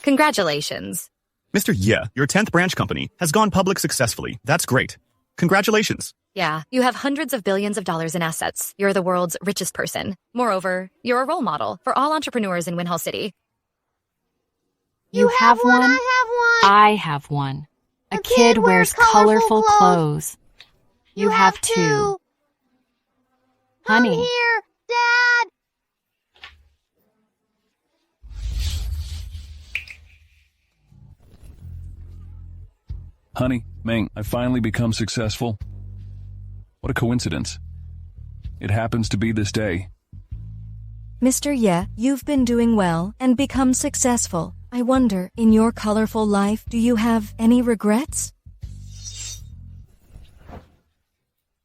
Congratulations. Mr. Ye, your 10th branch company has gone public successfully. That's great. Congratulations. Yeah, you have hundreds of billions of dollars in assets. You're the world's richest person. Moreover, you're a role model for all entrepreneurs in Winhall City. You have one? I have one. I have one. A kid wears colorful clothes. You have two. Honey. I'm here, Dad. Honey, Meng, I've finally become successful. What a coincidence. It happens to be this day. Mr. Ye, you've been doing well and become successful. I wonder, in your colorful life, do you have any regrets?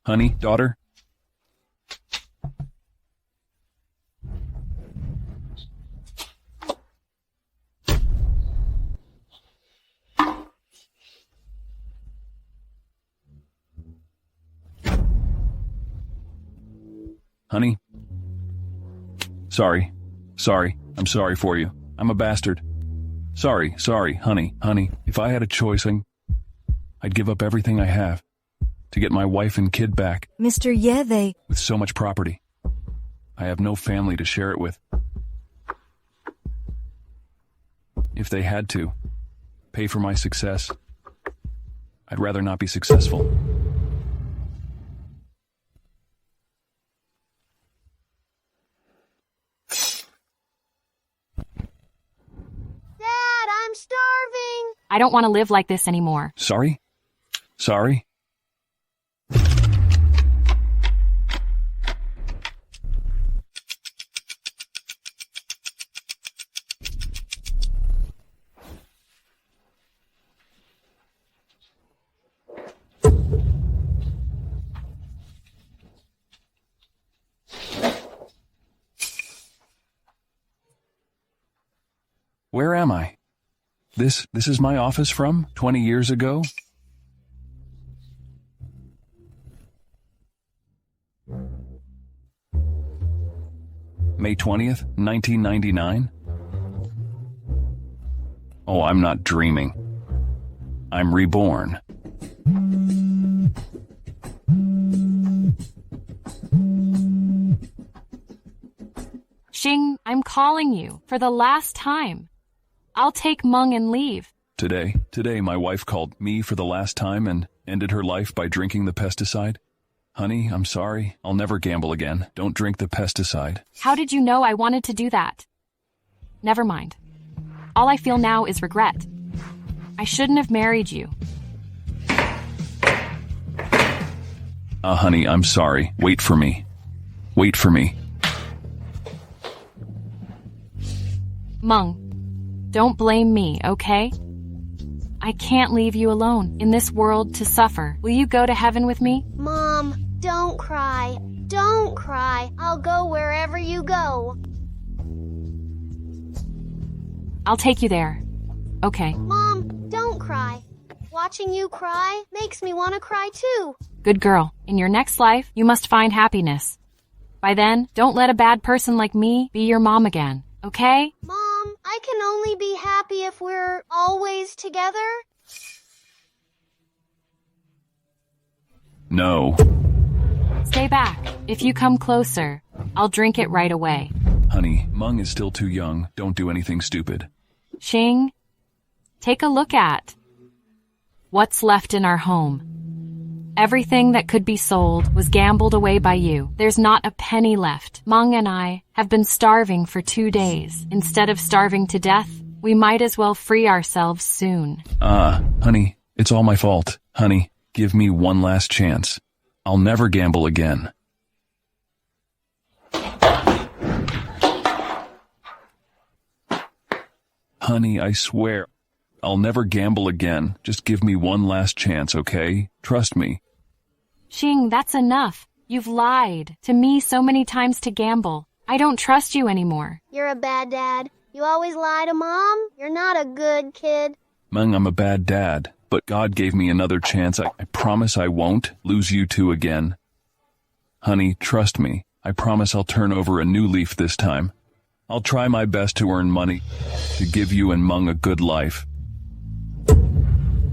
Honey, daughter? Honey? Sorry. I'm sorry for you. I'm a bastard. Sorry, honey. If I had a choice, I'd give up everything I have to get my wife and kid back. Mr. Ye, With so much property, I have no family to share it with. If they had to pay for my success, I'd rather not be successful. Dad, I'm starving. I don't want to live like this anymore. Sorry? Where am I? This is my office from 20 years ago? May 20th, 1999? Oh, I'm not dreaming. I'm reborn. Xing, I'm calling you for the last time. I'll take Meng and leave. Today my wife called me for the last time and ended her life by drinking the pesticide. Honey, I'm sorry. I'll never gamble again. Don't drink the pesticide. How did you know I wanted to do that? Never mind. All I feel now is regret. I shouldn't have married you. Honey, I'm sorry. Wait for me. Meng, don't blame me, okay? I can't leave you alone in this world to suffer. Will you go to heaven with me? Mom, don't cry. Don't cry. I'll go wherever you go. I'll take you there. Okay. Mom, don't cry. Watching you cry makes me want to cry too. Good girl. In your next life, you must find happiness. By then, don't let a bad person like me be your mom again, okay? Mom, I can only be happy if we're always together. No. Stay back. If you come closer, I'll drink it right away. Honey, Meng is still too young. Don't do anything stupid. Xing, take a look at what's left in our home. Everything that could be sold was gambled away by you. There's not a penny left. Meng and I have been starving for 2 days. Instead of starving to death, we might as well free ourselves soon. Honey, it's all my fault. Honey, give me one last chance. I'll never gamble again. Honey, I swear, I'll never gamble again. Just give me one last chance, okay? Trust me. Xing, that's enough. You've lied to me so many times to gamble. I don't trust you anymore. You're a bad dad. You always lie to Mom. You're not a good kid. Meng, I'm a bad dad, but God gave me another chance. I promise I won't lose you two again. Honey, trust me. I promise I'll turn over a new leaf this time. I'll try my best to earn money, to give you and Meng a good life.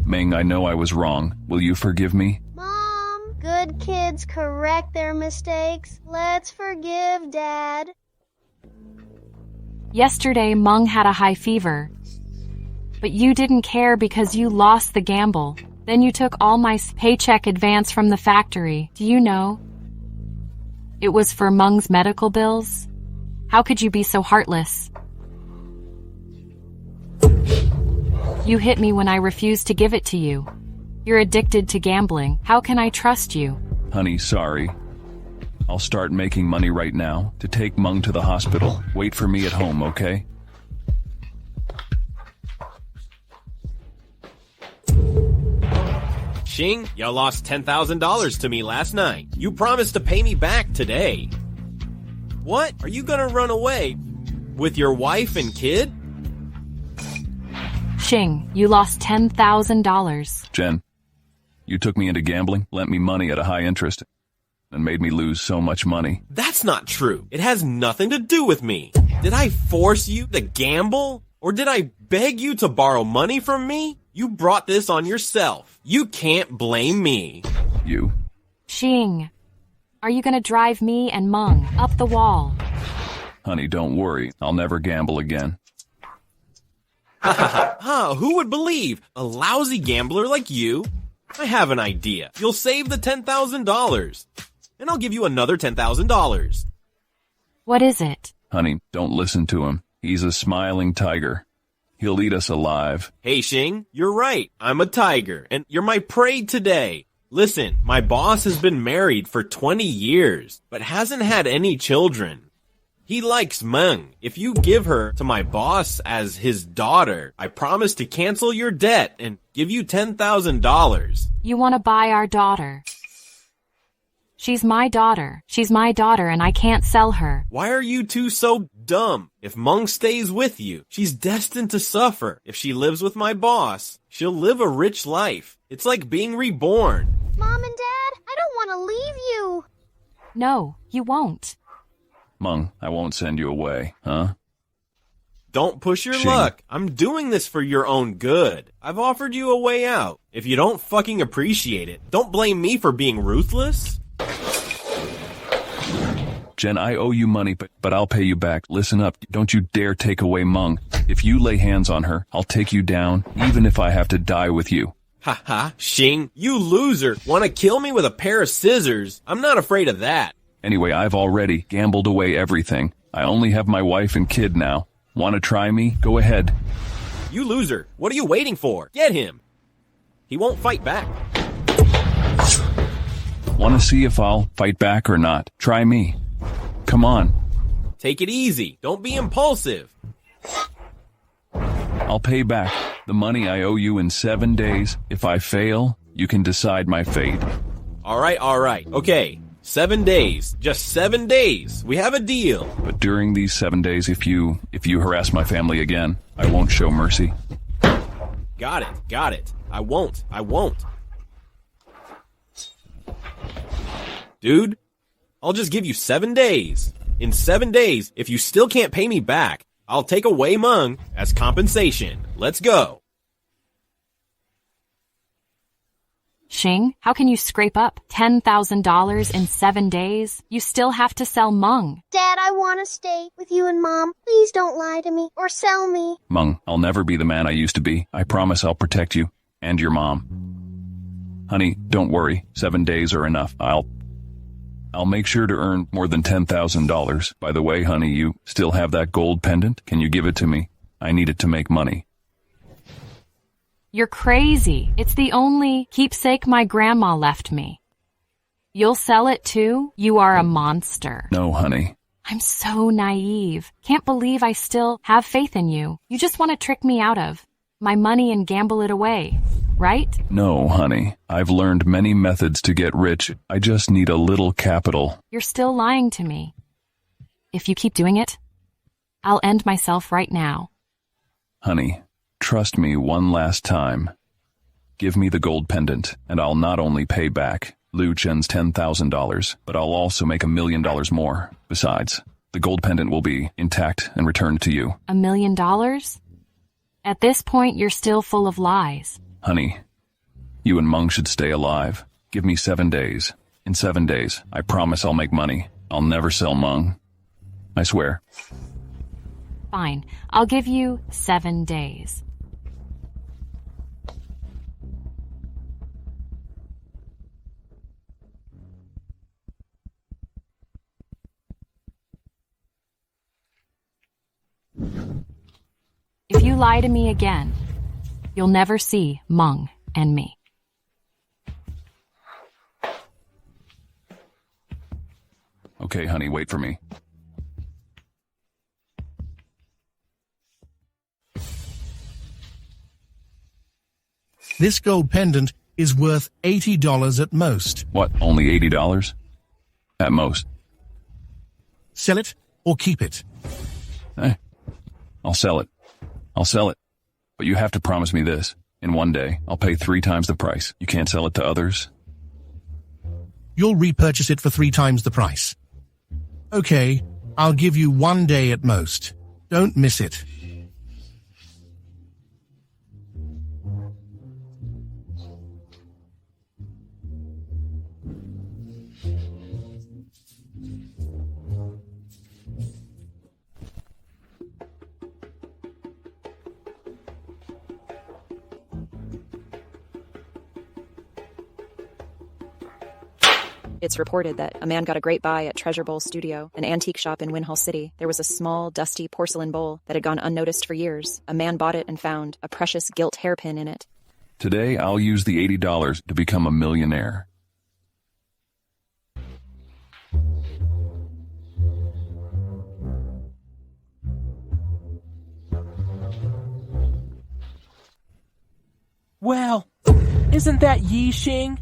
Meng, I know I was wrong. Will you forgive me? Mom, good kids correct their mistakes. Let's forgive Dad. Yesterday, Meng had a high fever. But you didn't care because you lost the gamble. Then you took all my paycheck advance from the factory. Do you know? It was for Meng's medical bills. How could you be so heartless? You hit me when I refused to give it to you. You're addicted to gambling. How can I trust you? Honey, sorry. I'll start making money right now to take Meng to the hospital. Wait for me at home, okay? Xing, you lost $10,000 to me last night. You promised to pay me back today. What? Are you gonna run away with your wife and kid? Xing, you lost $10,000. Jen, you took me into gambling, lent me money at a high interest, and made me lose so much money. That's not true. It has nothing to do with me. Did I force you to gamble? Or did I beg you to borrow money from me? You brought this on yourself. You can't blame me. You? Xing, are you gonna drive me and Meng up the wall? Honey, don't worry. I'll never gamble again. Who would believe? A lousy gambler like you? I have an idea. You'll save the $10,000. And I'll give you another $10,000. What is it? Honey, don't listen to him. He's a smiling tiger. He'll eat us alive. Hey, Xing, you're right. I'm a tiger, and you're my prey today. Listen, my boss has been married for 20 years, but hasn't had any children. He likes Meng. If you give her to my boss as his daughter, I promise to cancel your debt and give you $10,000. You want to buy our daughter? She's my daughter. She's my daughter and I can't sell her. Why are you two so dumb? If Meng stays with you, she's destined to suffer. If she lives with my boss, she'll live a rich life. It's like being reborn. Mom and Dad, I don't want to leave you. No, you won't. Meng, I won't send you away, huh? Don't push your Xing. luck. I'm doing this for your own good. I've offered you a way out. If you don't fucking appreciate it, don't blame me for being ruthless. Jen, I owe you money, but I'll pay you back. Listen up. Don't you dare take away Meng. If you lay hands on her, I'll take you down, even if I have to die with you. Haha, Xing, you loser. Want to kill me with a pair of scissors? I'm not afraid of that. Anyway, I've already gambled away everything. I only have my wife and kid now. Want to try me? Go ahead. You loser. What are you waiting for? Get him. He won't fight back. Want to see if I'll fight back or not? Try me. Come on. Take it easy. Don't be impulsive. I'll pay back the money I owe you in 7 days. If I fail, you can decide my fate. All right. Okay. 7 days. Just 7 days. We have a deal. But during these 7 days, if you harass my family again, I won't show mercy. Got it. I won't. Dude, I'll just give you 7 days. In 7 days, if you still can't pay me back, I'll take away Meng as compensation. Let's go. Xing, how can you scrape up $10,000 in 7 days? You still have to sell Meng. Dad, I want to stay with you and Mom. Please don't lie to me or sell me. Meng, I'll never be the man I used to be. I promise I'll protect you and your mom. Honey, don't worry. 7 days are enough. I'll make sure to earn more than $10,000. By the way, honey, you still have that gold pendant? Can you give it to me? I need it to make money. You're crazy. It's the only keepsake my grandma left me. You'll sell it too? You are a monster. No, honey. I'm so naive. Can't believe I still have faith in you. You just want to trick me out of my money and gamble it away, right? No, honey. I've learned many methods to get rich. I just need a little capital. You're still lying to me. If you keep doing it, I'll end myself right now. Honey, trust me one last time. Give me the gold pendant, and I'll not only pay back Liu Chen's $10,000, but I'll also make $1 million more. Besides, The gold pendant will be intact and returned to you. $1 million? At this point, you're still full of lies. Honey, you and Mung should stay alive. Give me 7 days. In 7 days, I promise I'll make money. I'll never sell Mung. I swear. Fine, I'll give you 7 days. If you lie to me again, you'll never see Mung and me. Okay, honey, wait for me. This gold pendant is worth $80 at most. What, only $80? At most. Sell it or keep it. I'll sell it. I'll sell it. But you have to promise me this. In 1 day, I'll pay 3 times the price. You can't sell it to others? You'll repurchase it for 3 times the price. Okay, I'll give you 1 day at most. Don't miss it. It's reported that a man got a great buy at Treasure Bowl Studio, an antique shop in Winhall City. There was a small, dusty porcelain bowl that had gone unnoticed for years. A man bought it and found a precious gilt hairpin in it. Today, I'll use the $80 to become a millionaire. Well, isn't that Yi Xing?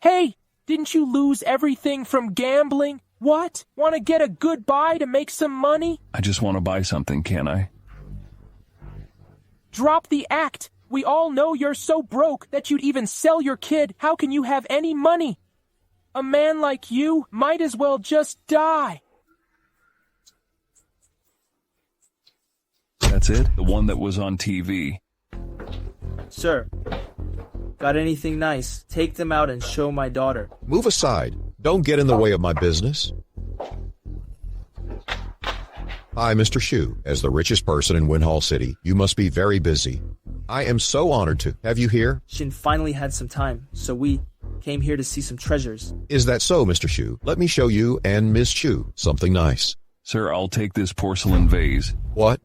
Hey! Didn't you lose everything from gambling? What? Want to get a good buy to make some money? I just want to buy something, can't I? Drop the act. We all know you're so broke that you'd even sell your kid. How can you have any money? A man like you might as well just die. That's it? The one that was on TV. Sir, got anything nice? Take them out and show my daughter. Move aside. Don't get in the way of my business. Hi, Mr. Shu. As the richest person in Winhall City, you must be very busy. I am so honored to have you here. Shin finally had some time, so we came here to see some treasures. Is that so, Mr. Shu? Let me show you and Miss Chu something nice. Sir, I'll take this porcelain vase. What?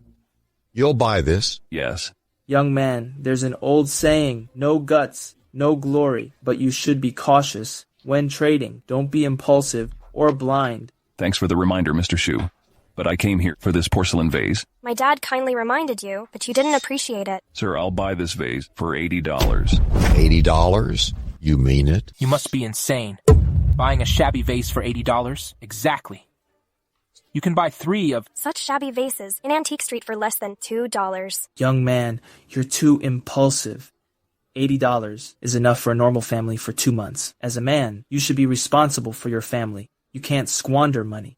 You'll buy this? Yes. Young man, there's an old saying, no guts, no glory, but you should be cautious when trading. Don't be impulsive or blind. Thanks for the reminder, Mr. Shu. But I came here for this porcelain vase. My dad kindly reminded you, but you didn't appreciate it. Sir, I'll buy this vase for $80. $80? You mean it? You must be insane. Buying a shabby vase for $80? Exactly. You can buy 3 of such shabby vases in Antique Street for less than $2. Young man, you're too impulsive. $80 is enough for a normal family for 2 months. As a man, you should be responsible for your family. You can't squander money.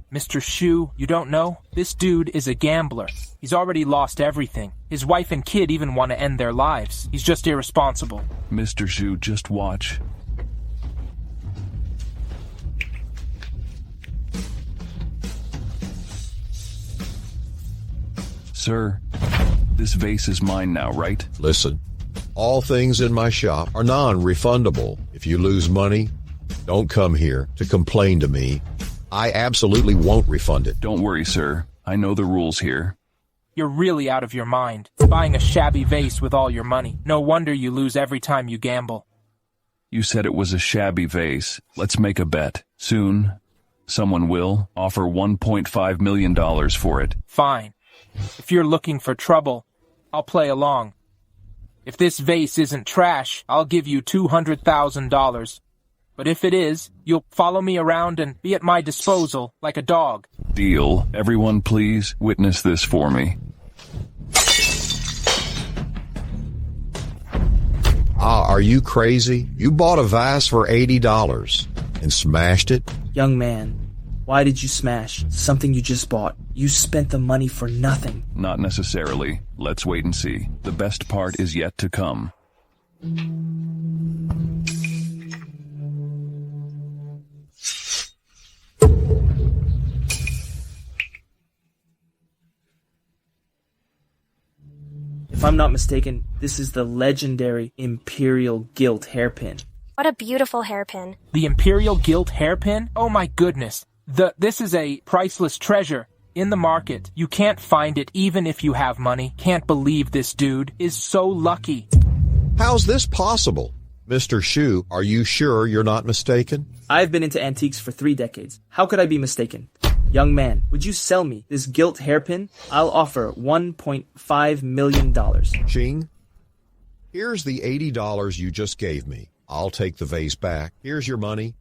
Mr. Shu, you don't know? This dude is a gambler. He's already lost everything. His wife and kid even want to end their lives. He's just irresponsible. Mr. Shu, just watch. Sir, this vase is mine now, right? Listen, all things in my shop are non-refundable. If you lose money, don't come here to complain to me. I absolutely won't refund it. Don't worry, sir. I know the rules here. You're really out of your mind. Buying a shabby vase with all your money. No wonder you lose every time you gamble. You said it was a shabby vase. Let's make a bet. Soon, someone will offer $1.5 million for it. Fine. If you're looking for trouble, I'll play along. If this vase isn't trash, I'll give you $200,000. But if it is, you'll follow me around and be at my disposal like a dog. Deal. Everyone, please witness this for me. Are you crazy? You bought a vase for $80 and smashed it? Young man, Why did you smash something you just bought? You spent the money for nothing. Not necessarily. Let's wait and see. The best part is yet to come. If I'm not mistaken, this is the legendary Imperial Gilt hairpin. What a beautiful hairpin. The Imperial Gilt hairpin? Oh my goodness. This is a priceless treasure in the market. You can't find it even if you have money. Can't believe this dude is so lucky. How's this possible? Mr. Shu, are you sure you're not mistaken? I've been into antiques for 3 decades. How could I be mistaken? Young man, would you sell me this gilt hairpin? I'll offer $1.5 million. Ching, here's the $80 you just gave me. I'll take the vase back. Here's your money.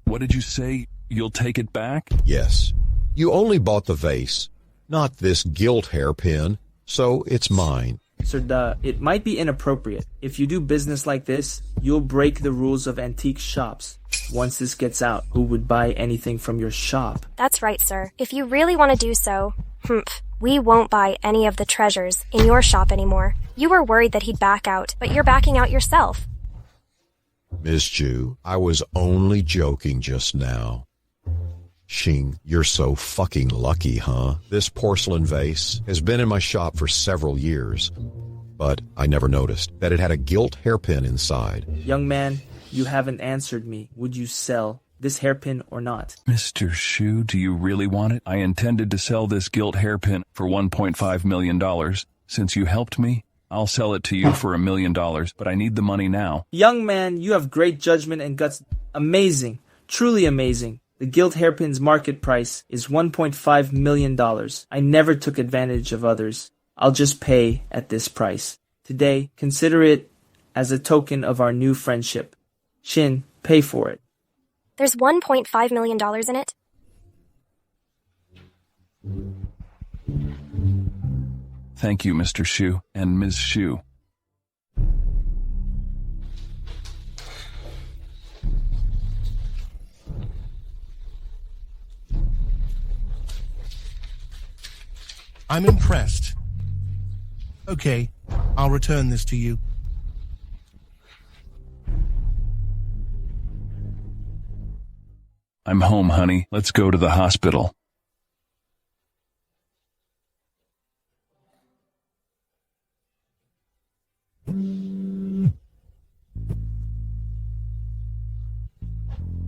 What did you say? You'll take it back? Yes. You only bought the vase, not this gilt hairpin, so it's mine. Sir, it might be inappropriate. If you do business like this, you'll break the rules of antique shops. Once this gets out, who would buy anything from your shop? That's right, sir. If you really want to do so, we won't buy any of the treasures in your shop anymore. You were worried that he'd back out, but you're backing out yourself. Miss Chu, I was only joking just now. Xing, you're so fucking lucky, huh? This porcelain vase has been in my shop for several years, but I never noticed that it had a gilt hairpin inside. Young man, you haven't answered me. Would you sell this hairpin or not? Mr. Shu, do you really want it? I intended to sell this gilt hairpin for $1.5 million. Since you helped me, I'll sell it to you for $1 million, but I need the money now. Young man, you have great judgment and guts. Amazing. Truly amazing. The gilt hairpin's market price is $1.5 million. I never took advantage of others. I'll just pay at this price. Today, consider it as a token of our new friendship. Shin, pay for it. There's $1.5 million in it? Thank you, Mr. Shu and Ms. Shu. I'm impressed. Okay, I'll return this to you. I'm home, honey. Let's go to the hospital.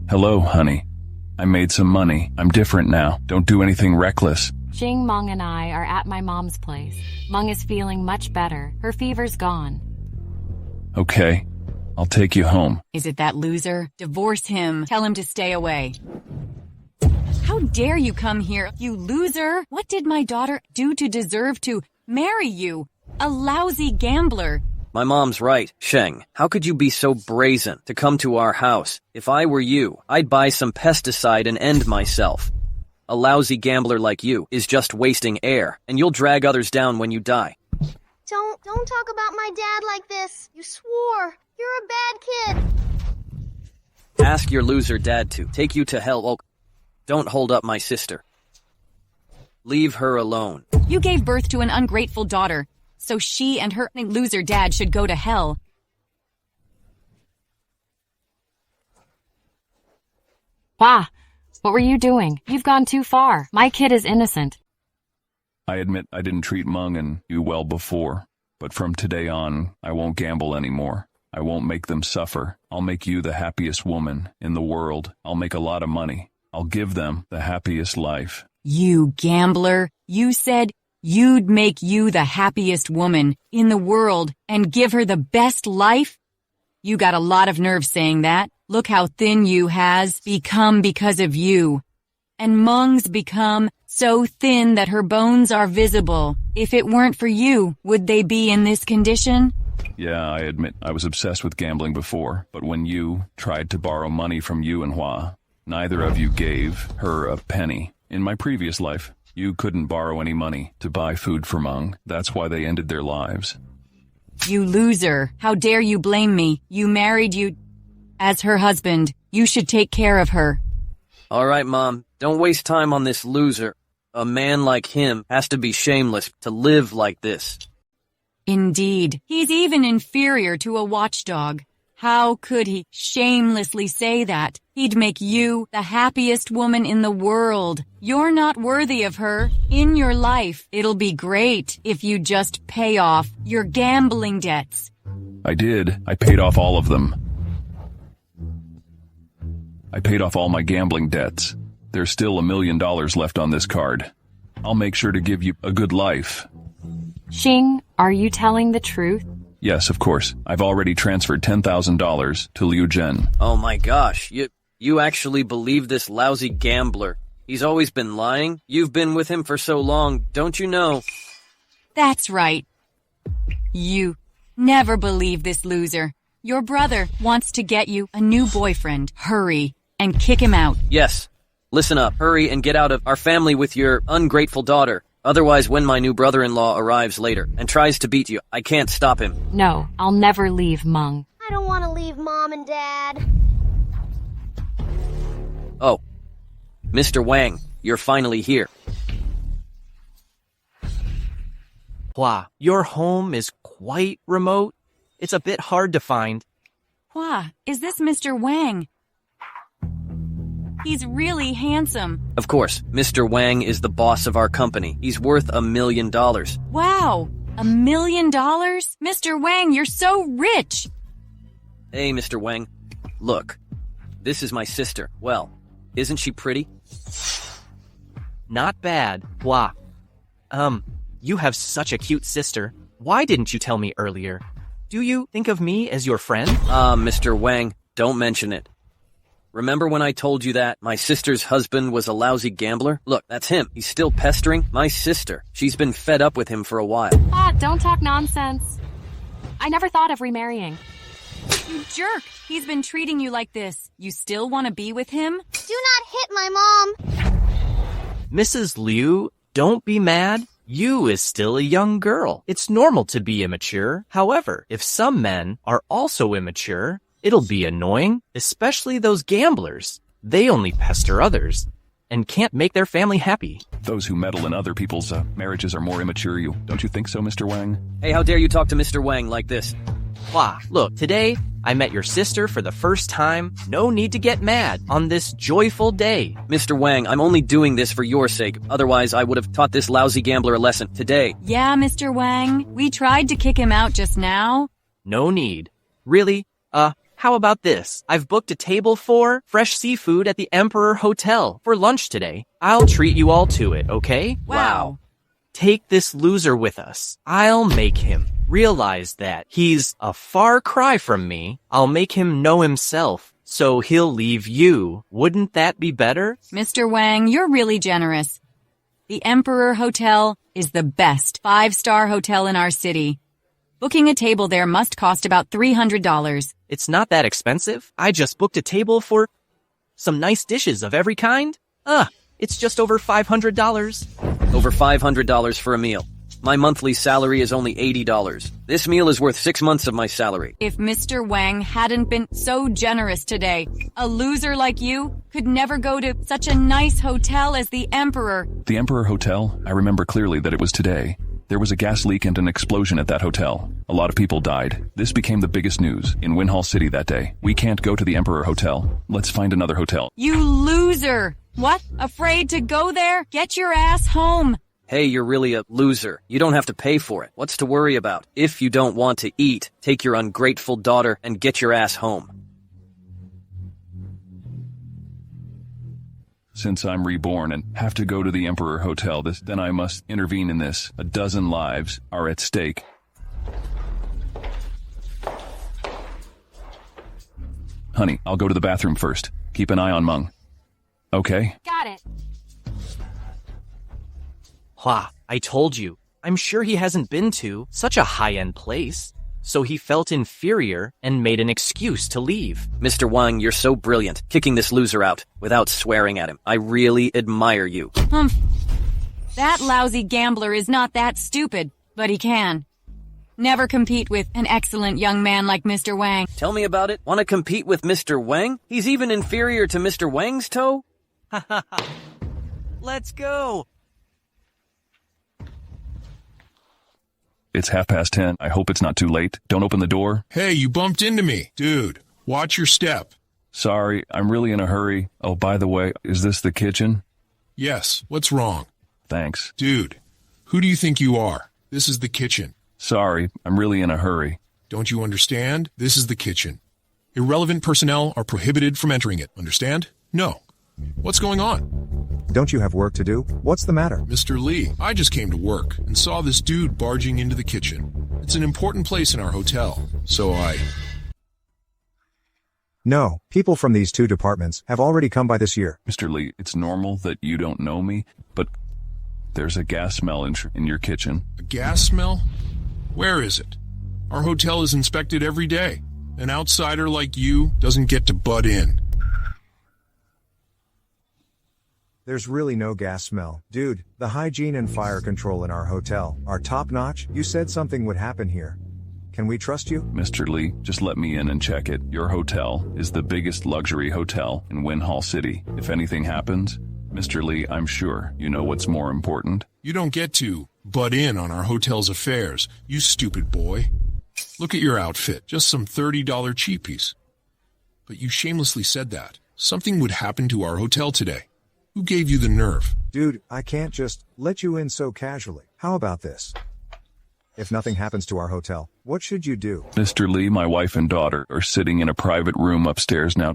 Hello, honey. I made some money. I'm different now. Don't do anything reckless. Jing, Meng, and I are at my mom's place. Meng is feeling much better. Her fever's gone. Okay, I'll take you home. Is it that loser? Divorce him. Tell him to stay away. How dare you come here, you loser? What did my daughter do to deserve to marry you? A lousy gambler. My mom's right, Sheng. How could you be so brazen to come to our house? If I were you, I'd buy some pesticide and end myself. A lousy gambler like you is just wasting air, and you'll drag others down when you die. Don't talk about my dad like this. You swore. You're a bad kid. Ask your loser dad to take you to hell. Oh, don't hold up my sister. Leave her alone. You gave birth to an ungrateful daughter, so she and her loser dad should go to hell. Wah! What were you doing? You've gone too far. My kid is innocent. I admit I didn't treat Meng and you well before, but from today on, I won't gamble anymore. I won't make them suffer. I'll make you the happiest woman in the world. I'll make a lot of money. I'll give them the happiest life. You gambler. You said you'd make you the happiest woman in the world and give her the best life? You got a lot of nerve saying that. Look how thin you has become because of you. And Meng's become so thin that her bones are visible. If it weren't for you, would they be in this condition? Yeah, I admit I was obsessed with gambling before, but when you tried to borrow money from Yu and Hua, neither of you gave her a penny. In my previous life, you couldn't borrow any money to buy food for Meng. That's why they ended their lives. You loser. How dare you blame me? You married you as her husband. You should take care of her. Alright, Mom, don't waste time on this loser. A man like him has to be shameless to live like this. Indeed, he's even inferior to a watchdog. How could he shamelessly say that? He'd make you the happiest woman in the world. You're not worthy of her in your life. It'll be great if you just pay off your gambling debts. I did. I paid off all of them. I paid off all my gambling debts. There's still $1 million left on this card. I'll make sure to give you a good life. Xing, are you telling the truth? Yes, of course. I've already transferred $10,000 to Liu Zhen. Oh my gosh, you actually believe this lousy gambler? He's always been lying? You've been with him for so long, don't you know? That's right. You never believe this loser. Your brother wants to get you a new boyfriend. Hurry and kick him out. Yes. Listen up. Hurry and get out of our family with your ungrateful daughter. Otherwise, when my new brother-in-law arrives later and tries to beat you, I can't stop him. No, I'll never leave Meng. I don't want to leave Mom and Dad. Oh, Mr. Wang, you're finally here. Hua, your home is quite remote. It's a bit hard to find. Hua, is this Mr. Wang? He's really handsome. Of course, Mr. Wang is the boss of our company. He's worth $1 million. Wow, $1 million? Mr. Wang, you're so rich. Hey, Mr. Wang. Look, this is my sister. Well, isn't she pretty? Not bad. Hua. You have such a cute sister. Why didn't you tell me earlier? Do you think of me as your friend? Mr. Wang, don't mention it. Remember when I told you that my sister's husband was a lousy gambler? Look, that's him. He's still pestering my sister. She's been fed up with him for a while. Don't talk nonsense. I never thought of remarrying. You jerk! He's been treating you like this. You still want to be with him? Do not hit my mom! Mrs. Liu, don't be mad. You is still a young girl. It's normal to be immature. However, if some men are also immature, it'll be annoying, especially those gamblers. They only pester others and can't make their family happy. Those who meddle in other people's marriages are more immature. Don't you think so, Mr. Wang? Hey, how dare you talk to Mr. Wang like this? Hua, look, today I met your sister for the first time. No need to get mad on this joyful day. Mr. Wang, I'm only doing this for your sake. Otherwise, I would have taught this lousy gambler a lesson today. Yeah, Mr. Wang. We tried to kick him out just now. No need. Really? How about this? I've booked a table for fresh seafood at the Emperor Hotel for lunch today. I'll treat you all to it, okay? Wow. Take this loser with us. I'll make him realize that he's a far cry from me. I'll make him know himself, so he'll leave you. Wouldn't that be better? Mr. Wang, you're really generous. The Emperor Hotel is the best 5-star hotel in our city. Booking a table there must cost about $300. It's not that expensive. I just booked a table for some nice dishes of every kind. It's just over $500. Over $500 for a meal. My monthly salary is only $80. This meal is worth 6 months of my salary. If Mr. Wang hadn't been so generous today, a loser like you could never go to such a nice hotel as the Emperor. The Emperor Hotel? I remember clearly that it was today. There was a gas leak and an explosion at that hotel. A lot of people died. This became the biggest news in Winhall City that day. We can't go to the Emperor Hotel. Let's find another hotel. You loser! What? Afraid to go there? Get your ass home! Hey, you're really a loser. You don't have to pay for it. What's to worry about? If you don't want to eat, take your ungrateful daughter and get your ass home. Since I'm reborn and have to go to the Emperor Hotel, then I must intervene in this. 12 lives are at stake. Honey, I'll go to the bathroom first. Keep an eye on Meng. Okay? Got it. Hua, I told you. I'm sure he hasn't been to such a high-end place. So he felt inferior and made an excuse to leave. Mr. Wang, you're so brilliant, kicking this loser out without swearing at him. I really admire you. That lousy gambler is not that stupid, but he can. Never compete with an excellent young man like Mr. Wang. Tell me about it. Want to compete with Mr. Wang? He's even inferior to Mr. Wang's toe? Let's go. It's 10:30. I hope it's not too late. Don't open the door. Hey, you bumped into me. Dude, watch your step. Sorry, I'm really in a hurry. Oh, by the way, is this the kitchen? Yes, what's wrong? Thanks. Dude, who do you think you are? This is the kitchen. Sorry, I'm really in a hurry. Don't you understand? This is the kitchen. Irrelevant personnel are prohibited from entering it. Understand? No. What's going on? Don't you have work to do? What's the matter? Mr. Lee, I just came to work and saw this dude barging into the kitchen. It's an important place in our hotel, so No, people from these two departments have already come by this year. Mr. Lee, it's normal that you don't know me, but there's a gas smell in your kitchen. A gas smell? Where is it? Our hotel is inspected every day. An outsider like you doesn't get to butt in. There's really no gas smell. Dude, the hygiene and fire control in our hotel are top-notch. You said something would happen here. Can we trust you? Mr. Lee, just let me in and check it. Your hotel is the biggest luxury hotel in Winhall City. If anything happens, Mr. Lee, I'm sure you know what's more important. You don't get to butt in on our hotel's affairs, you stupid boy. Look at your outfit, just some $30 cheapies. But you shamelessly said that. Something would happen to our hotel today. Who gave you the nerve? Dude, I can't just let you in so casually. How about this? If nothing happens to our hotel, what should you do? Mr. Lee, my wife and daughter are sitting in a private room upstairs now.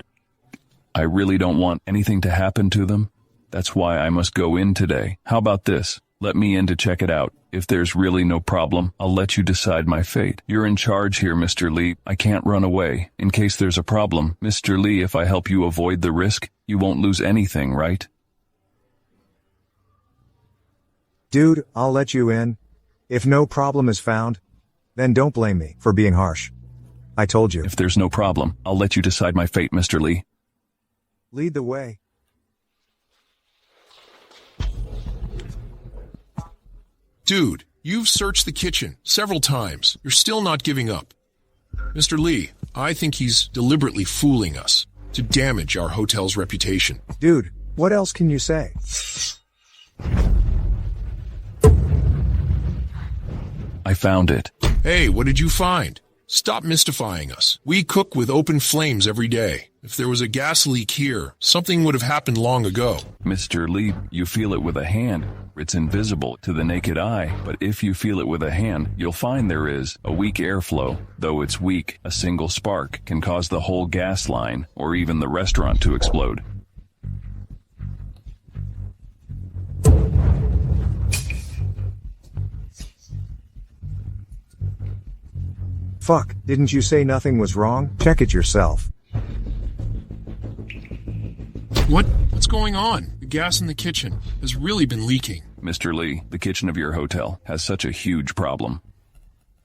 I really don't want anything to happen to them. That's why I must go in today. How about this? Let me in to check it out. If there's really no problem, I'll let you decide my fate. You're in charge here, Mr. Lee. I can't run away. In case there's a problem, Mr. Lee, if I help you avoid the risk, you won't lose anything, right? Dude, I'll let you in. If no problem is found, then don't blame me for being harsh. I told you. If there's no problem, I'll let you decide my fate, Mr. Lee. Lead the way. Dude, you've searched the kitchen several times. You're still not giving up. Mr. Lee, I think he's deliberately fooling us to damage our hotel's reputation. Dude, what else can you say? I found it. Hey, what did you find? Stop mystifying us. We cook with open flames every day. If there was a gas leak here, something would have happened long ago. Mr. Lee, you feel it with a hand. It's invisible to the naked eye, but if you feel it with a hand, you'll find there is a weak airflow. Though it's weak, a single spark can cause the whole gas line or even the restaurant to explode. Fuck, didn't you say nothing was wrong? Check it yourself. What's going on? The gas in the kitchen has really been leaking. Mr. Lee, the kitchen of your hotel has such a huge problem.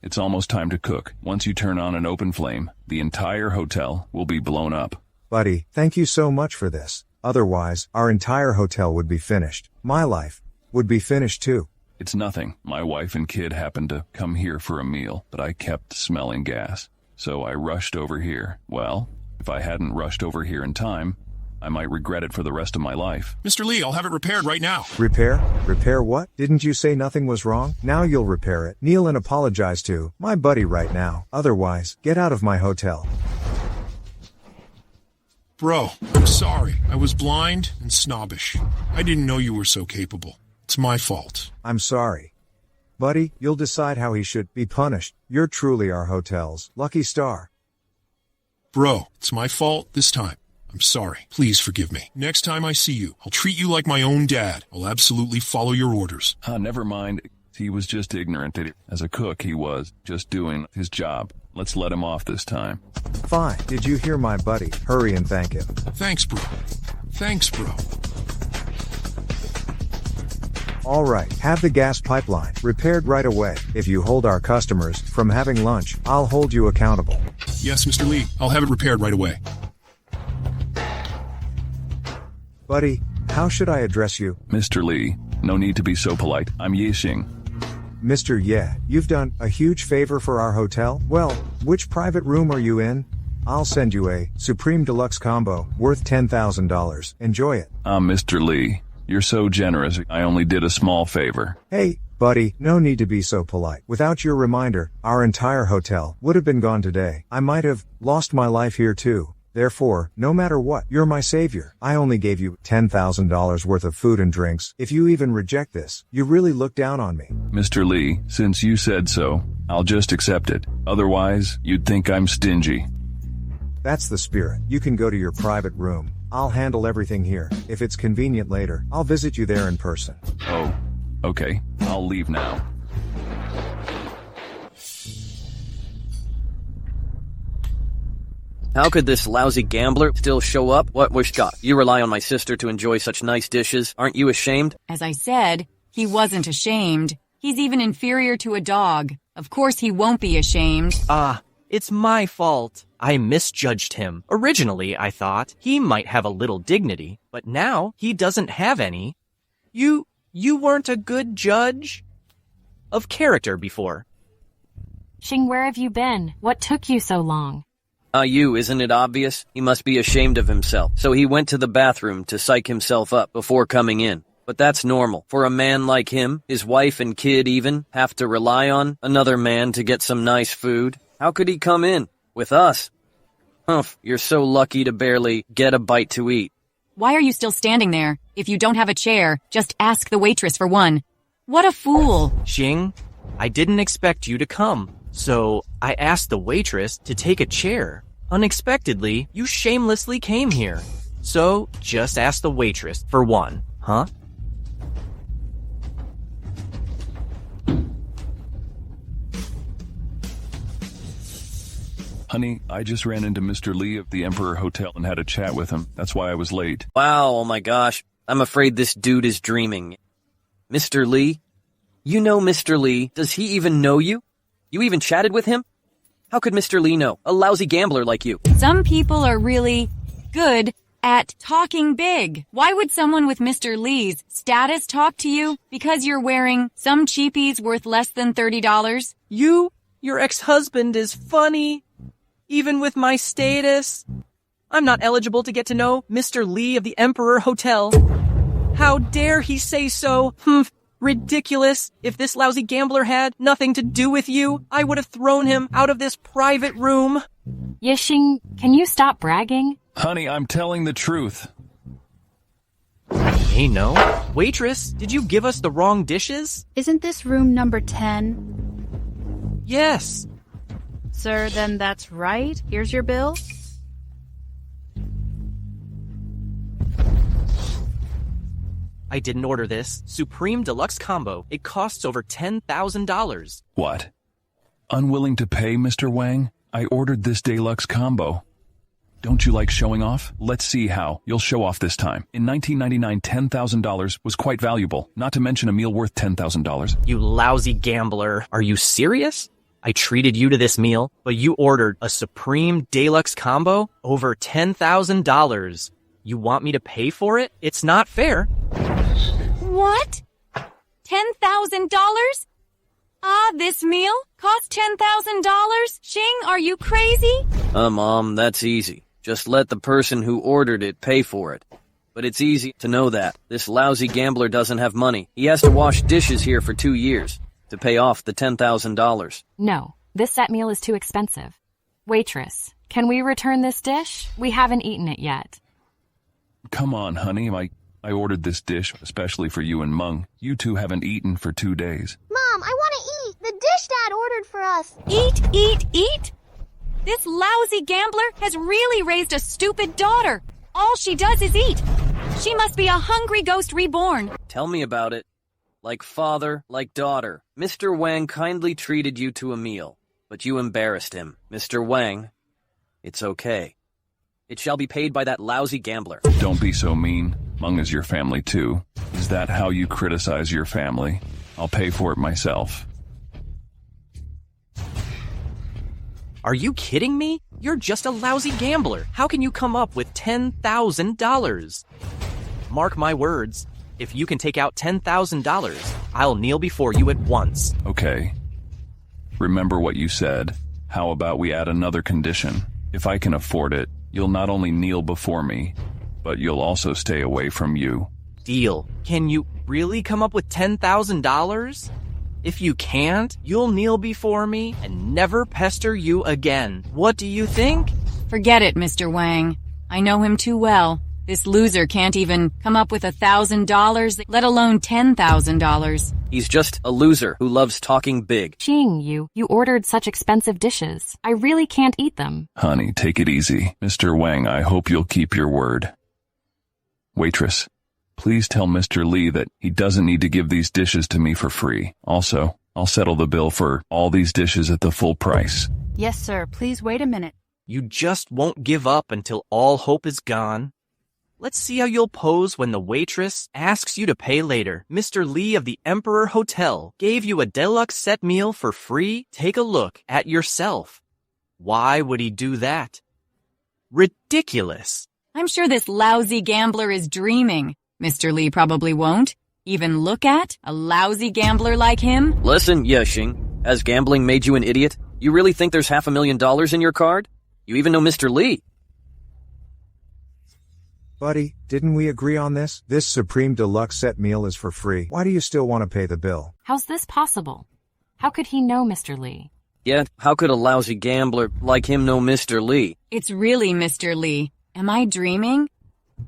It's almost time to cook. Once you turn on an open flame, the entire hotel will be blown up. Buddy, thank you so much for this. Otherwise, our entire hotel would be finished. My life would be finished too. It's nothing. My wife and kid happened to come here for a meal, but I kept smelling gas. So I rushed over here. Well, if I hadn't rushed over here in time, I might regret it for the rest of my life. Mr. Lee, I'll have it repaired right now. Repair? Repair what? Didn't you say nothing was wrong? Now you'll repair it. Kneel and apologize to my buddy right now. Otherwise, get out of my hotel. Bro, I'm sorry. I was blind and snobbish. I didn't know you were so capable. It's my fault. I'm sorry. Buddy, you'll decide how he should be punished. You're truly our hotel's lucky star. Bro, it's my fault this time. I'm sorry. Please forgive me. Next time I see you, I'll treat you like my own dad. I'll absolutely follow your orders. Never mind. He was just ignorant. As a cook, he was just doing his job. Let's let him off this time. Fine. Did you hear my buddy? Hurry and thank him. Thanks, bro. Thanks, bro. All right, have the gas pipeline repaired right away. If you hold our customers from having lunch, I'll hold you accountable. Yes, Mr. Lee, I'll have it repaired right away. Buddy, how should I address you? Mr. Lee, no need to be so polite. I'm Yixing. Mr. Yeah, you've done a huge favor for our hotel. Well, which private room are you in? I'll send you a Supreme Deluxe combo worth $10,000. Enjoy it. Mr. Lee, you're so generous. I only did a small favor. Hey, buddy, no need to be so polite. Without your reminder, our entire hotel would have been gone today. I might have lost my life here too. Therefore, no matter what, you're my savior. I only gave you $10,000 worth of food and drinks. If you even reject this, you really look down on me. Mr. Lee, since you said so, I'll just accept it. Otherwise, you'd think I'm stingy. That's the spirit. You can go to your private room. I'll handle everything here. If it's convenient later, I'll visit you there in person. Oh, okay. I'll leave now. How could this lousy gambler still show up? What was got? You rely on my sister to enjoy such nice dishes. Aren't you ashamed? As I said, he wasn't ashamed. He's even inferior to a dog. Of course he won't be ashamed. It's my fault. I misjudged him. Originally, I thought he might have a little dignity, but now he doesn't have any. You weren't a good judge of character before. Xing, where have you been? What took you so long? Isn't it obvious? He must be ashamed of himself. So he went to the bathroom to psych himself up before coming in. But that's normal. For a man like him, his wife and kid even, have to rely on another man to get some nice food. How could he come in? With us? Humph, you're so lucky to barely get a bite to eat. Why are you still standing there? If you don't have a chair, just ask the waitress for one. What a fool. Xing, I didn't expect you to come, so I asked the waitress to take a chair. Unexpectedly, you shamelessly came here. So just ask the waitress for one, huh? Honey, I just ran into Mr. Lee of the Emperor Hotel and had a chat with him. That's why I was late. Wow, oh my gosh. I'm afraid this dude is dreaming. Mr. Lee? You know Mr. Lee. Does he even know you? You even chatted with him? How could Mr. Lee know? A lousy gambler like you. Some people are really good at talking big. Why would someone with Mr. Lee's status talk to you? Because you're wearing some cheapies worth less than $30? Your ex-husband is funny. Even with my status, I'm not eligible to get to know Mr. Lee of the Emperor Hotel. How dare he say so? Ridiculous. If this lousy gambler had nothing to do with you, I would have thrown him out of this private room. Yixing, can you stop bragging? Honey, I'm telling the truth. Hey, no. Waitress, did you give us the wrong dishes? Isn't this room number 10? Yes. Sir, then that's right. Here's your bill. I didn't order this. Supreme Deluxe Combo. It costs over $10,000. What? Unwilling to pay, Mr. Wang? I ordered this deluxe combo. Don't you like showing off? Let's see how you'll show off this time. In 1999, $10,000 was quite valuable, not to mention a meal worth $10,000. You lousy gambler. Are you serious? I treated you to this meal, but you ordered a Supreme Deluxe Combo over $10,000. You want me to pay for it? It's not fair. What? $10,000? This meal cost $10,000? Xing, are you crazy? Mom, that's easy. Just let the person who ordered it pay for it. But it's easy to know that. This lousy gambler doesn't have money. He has to wash dishes here for 2 years to pay off the $10,000. No, this set meal is too expensive. Waitress, can we return this dish? We haven't eaten it yet. Come on, honey. I ordered this dish especially for you and Meng. You two haven't eaten for 2 days. Mom, I want to eat. The dish Dad ordered for us. Eat? This lousy gambler has really raised a stupid daughter. All she does is eat. She must be a hungry ghost reborn. Tell me about it. Like father, like daughter. Mr. Wang kindly treated you to a meal, but you embarrassed him. Mr. Wang, it's okay. It shall be paid by that lousy gambler. Don't be so mean. Meng is your family too. Is that how you criticize your family? I'll pay for it myself. Are you kidding me? You're just a lousy gambler. How can you come up with $10,000? Mark my words. If you can take out $10,000, I'll kneel before you at once. Okay. Remember what you said. How about we add another condition? If I can afford it, you'll not only kneel before me, but you'll also stay away from you. Deal. Can you really come up with $10,000? If you can't, you'll kneel before me and never pester you again. What do you think? Forget it, Mr. Wang. I know him too well. This loser can't even come up with $1,000, let alone $10,000. He's just a loser who loves talking big. Ching, you ordered such expensive dishes. I really can't eat them. Honey, take it easy. Mr. Wang, I hope you'll keep your word. Waitress, please tell Mr. Lee that he doesn't need to give these dishes to me for free. Also, I'll settle the bill for all these dishes at the full price. Yes, sir. Please wait a minute. You just won't give up until all hope is gone. Let's see how you'll pose when the waitress asks you to pay later. Mr. Lee of the Emperor Hotel gave you a deluxe set meal for free. Take a look at yourself. Why would he do that? Ridiculous. I'm sure this lousy gambler is dreaming. Mr. Lee probably won't even look at a lousy gambler like him. Listen, Xing, has gambling made you an idiot? You really think there's $500,000 in your card? You even know Mr. Lee. Buddy, didn't we agree on this? This Supreme Deluxe set meal is for free. Why do you still want to pay the bill? How's this possible? How could he know Mr. Lee? Yeah, how could a lousy gambler like him know Mr. Lee? It's really Mr. Lee. Am I dreaming?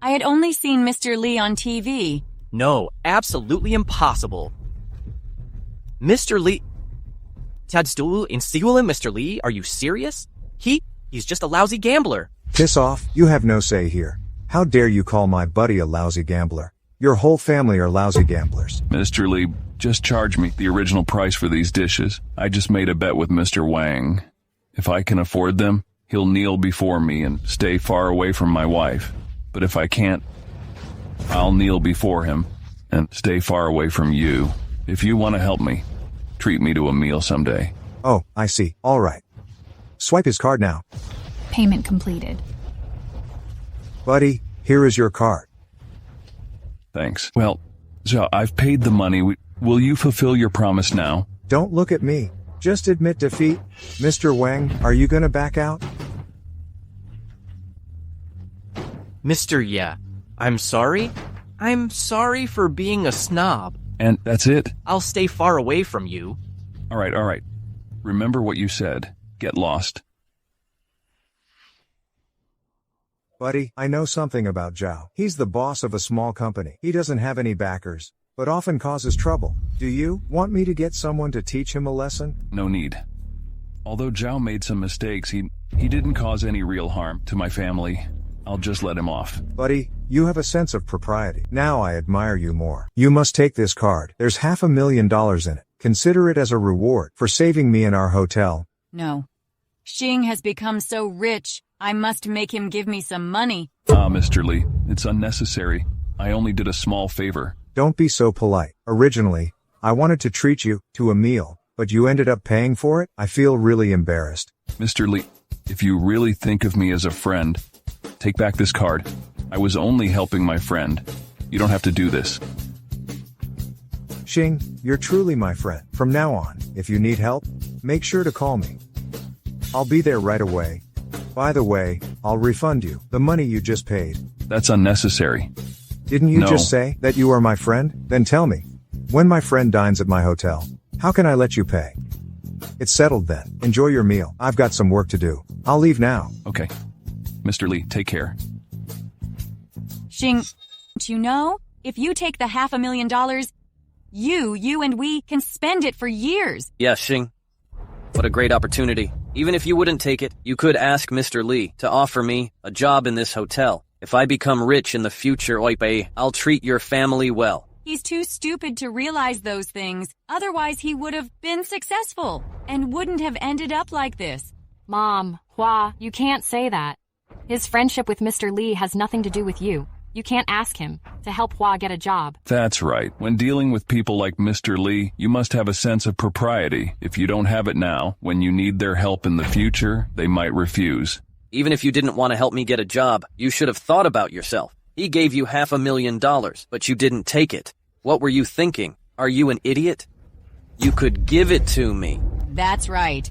I had only seen Mr. Lee on TV. No, absolutely impossible. Mr. Lee... Mr. Lee? Are you serious? He's just a lousy gambler. Piss off, you have no say here. How dare you call my buddy a lousy gambler? Your whole family are lousy gamblers. Mr. Lee, just charge me the original price for these dishes. I just made a bet with Mr. Wang. If I can afford them, he'll kneel before me and stay far away from my wife. But if I can't, I'll kneel before him and stay far away from you. If you want to help me, treat me to a meal someday. Oh, I see. All right. Swipe his card now. Payment completed. Buddy, here is your card. Thanks. Well, so I've paid the money. Will you fulfill your promise now? Don't look at me. Just admit defeat. Mr. Wang, are you gonna back out? Mr. Ye, I'm sorry. I'm sorry for being a snob. And that's it? I'll stay far away from you. All right. Remember what you said. Get lost. Buddy, I know something about Zhao. He's the boss of a small company. He doesn't have any backers, but often causes trouble. Do you want me to get someone to teach him a lesson? No need. Although Zhao made some mistakes, he didn't cause any real harm to my family. I'll just let him off. Buddy, you have a sense of propriety. Now I admire you more. You must take this card. There's $500,000 in it. Consider it as a reward for saving me in our hotel. No. Xing has become so rich, I must make him give me some money. Mr. Lee, it's unnecessary. I only did a small favor. Don't be so polite. Originally, I wanted to treat you to a meal, but you ended up paying for it? I feel really embarrassed. Mr. Lee, if you really think of me as a friend, take back this card. I was only helping my friend. You don't have to do this. Xing, you're truly my friend. From now on, if you need help, make sure to call me. I'll be there right away. By the way, I'll refund you the money you just paid. That's unnecessary. Didn't you No. just say that you are my friend? Then tell me, when my friend dines at my hotel, how can I let you pay? It's settled then. Enjoy your meal. I've got some work to do. I'll leave now. Okay. Mr. Lee, take care. Xing, don't you know? If you take the $500,000, you and we can spend it for years. Yeah, Xing. What a great opportunity. Even if you wouldn't take it, you could ask Mr. Lee to offer me a job in this hotel. If I become rich in the future, I'll treat your family well. He's too stupid to realize those things. Otherwise, he would have been successful and wouldn't have ended up like this. Mom, Hua, you can't say that. His friendship with Mr. Lee has nothing to do with you. You can't ask him to help Hua get a job. That's right. When dealing with people like Mr. Lee, you must have a sense of propriety. If you don't have it now, when you need their help in the future, they might refuse. Even if you didn't want to help me get a job, you should have thought about yourself. He gave you $500,000, but you didn't take it. What were you thinking? Are you an idiot? You could give it to me. That's right.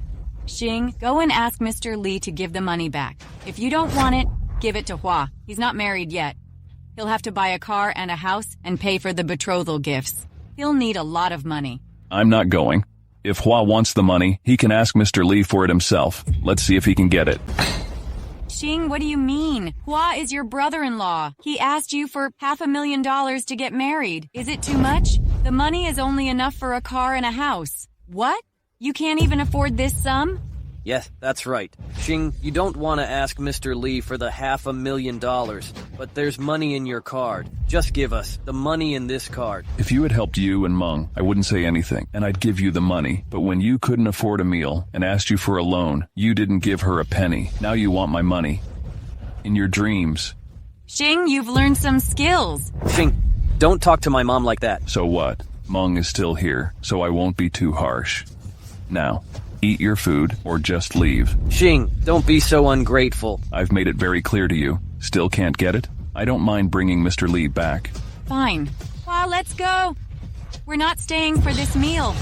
Xing, go and ask Mr. Li to give the money back. If you don't want it, give it to Hua. He's not married yet. He'll have to buy a car and a house and pay for the betrothal gifts. He'll need a lot of money. I'm not going. If Hua wants the money, he can ask Mr. Li for it himself. Let's see if he can get it. Xing, what do you mean? Hua is your brother-in-law. He asked you for $500,000 to get married. Is it too much? The money is only enough for a car and a house. What? You can't even afford this sum? Yes, that's right. Xing, you don't want to ask Mr. Li for the $500,000, but there's money in your card. Just give us the money in this card. If you had helped you and Meng, I wouldn't say anything, and I'd give you the money. But when you couldn't afford a meal and asked you for a loan, you didn't give her a penny. Now you want my money. In your dreams. Xing, you've learned some skills. Xing, don't talk to my mom like that. So what? Meng is still here, so I won't be too harsh. Now, eat your food or just leave. Xing, don't be so ungrateful. I've made it very clear to you. Still can't get it? I don't mind bringing Mr. Li back. Fine. Hua, let's go. We're not staying for this meal.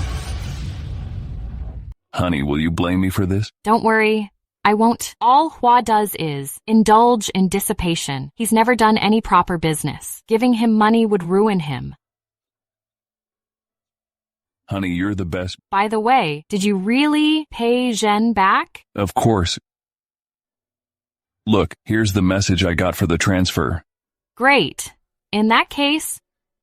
Honey, will you blame me for this? Don't worry. I won't. All Hua does is indulge in dissipation. He's never done any proper business. Giving him money would ruin him. Honey, you're the best. By the way, did you really pay Zhen back? Of course. Look, here's the message I got for the transfer. Great. In that case,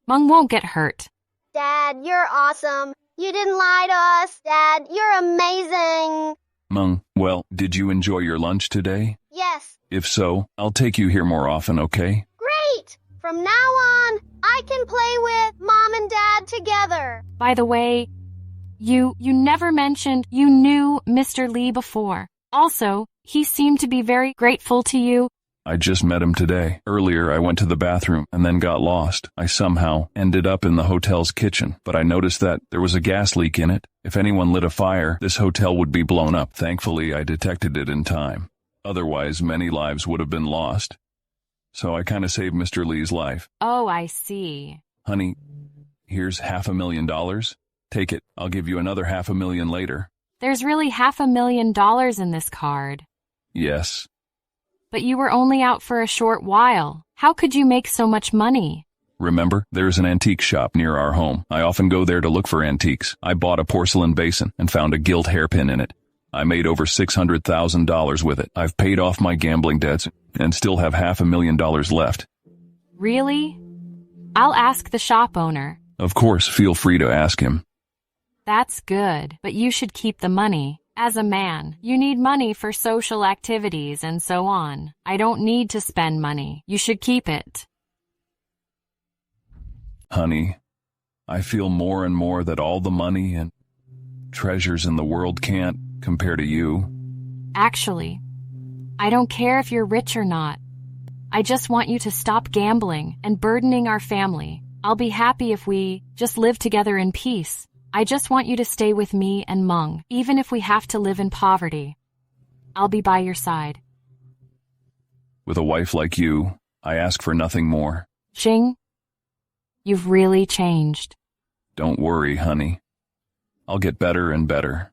Meng won't get hurt. Dad, you're awesome. You didn't lie to us. Dad, you're amazing. Meng, well, did you enjoy your lunch today? Yes. If so, I'll take you here more often, okay? Great. From now on, I can play with Mom and Dad together. By the way, you never mentioned you knew Mr. Li before. Also, he seemed to be very grateful to you. I just met him today. Earlier, I went to the bathroom and then got lost. I somehow ended up in the hotel's kitchen, but I noticed that there was a gas leak in it. If anyone lit a fire, this hotel would be blown up. Thankfully, I detected it in time. Otherwise, many lives would have been lost. So I kind of saved Mr. Li's life. Oh, I see. Honey, here's $500,000. Take it. I'll give you another $500,000 later. There's really $500,000 in this card. Yes. But you were only out for a short while. How could you make so much money? Remember, there's an antique shop near our home. I often go there to look for antiques. I bought a porcelain basin and found a gilt hairpin in it. I made over $600,000 with it. I've paid off my gambling debts and still have $500,000 left. Really? I'll ask the shop owner. Of course, feel free to ask him. That's good, but you should keep the money. As a man, you need money for social activities and so on. I don't need to spend money. You should keep it. Honey, I feel more and more that all the money and treasures in the world can't compare to you. Actually, I don't care if you're rich or not. I just want you to stop gambling and burdening our family. I'll be happy if we just live together in peace. I just want you to stay with me and Meng, even if we have to live in poverty. I'll be by your side. With a wife like you, I ask for nothing more. Xing, you've really changed. Don't worry, honey. I'll get better and better.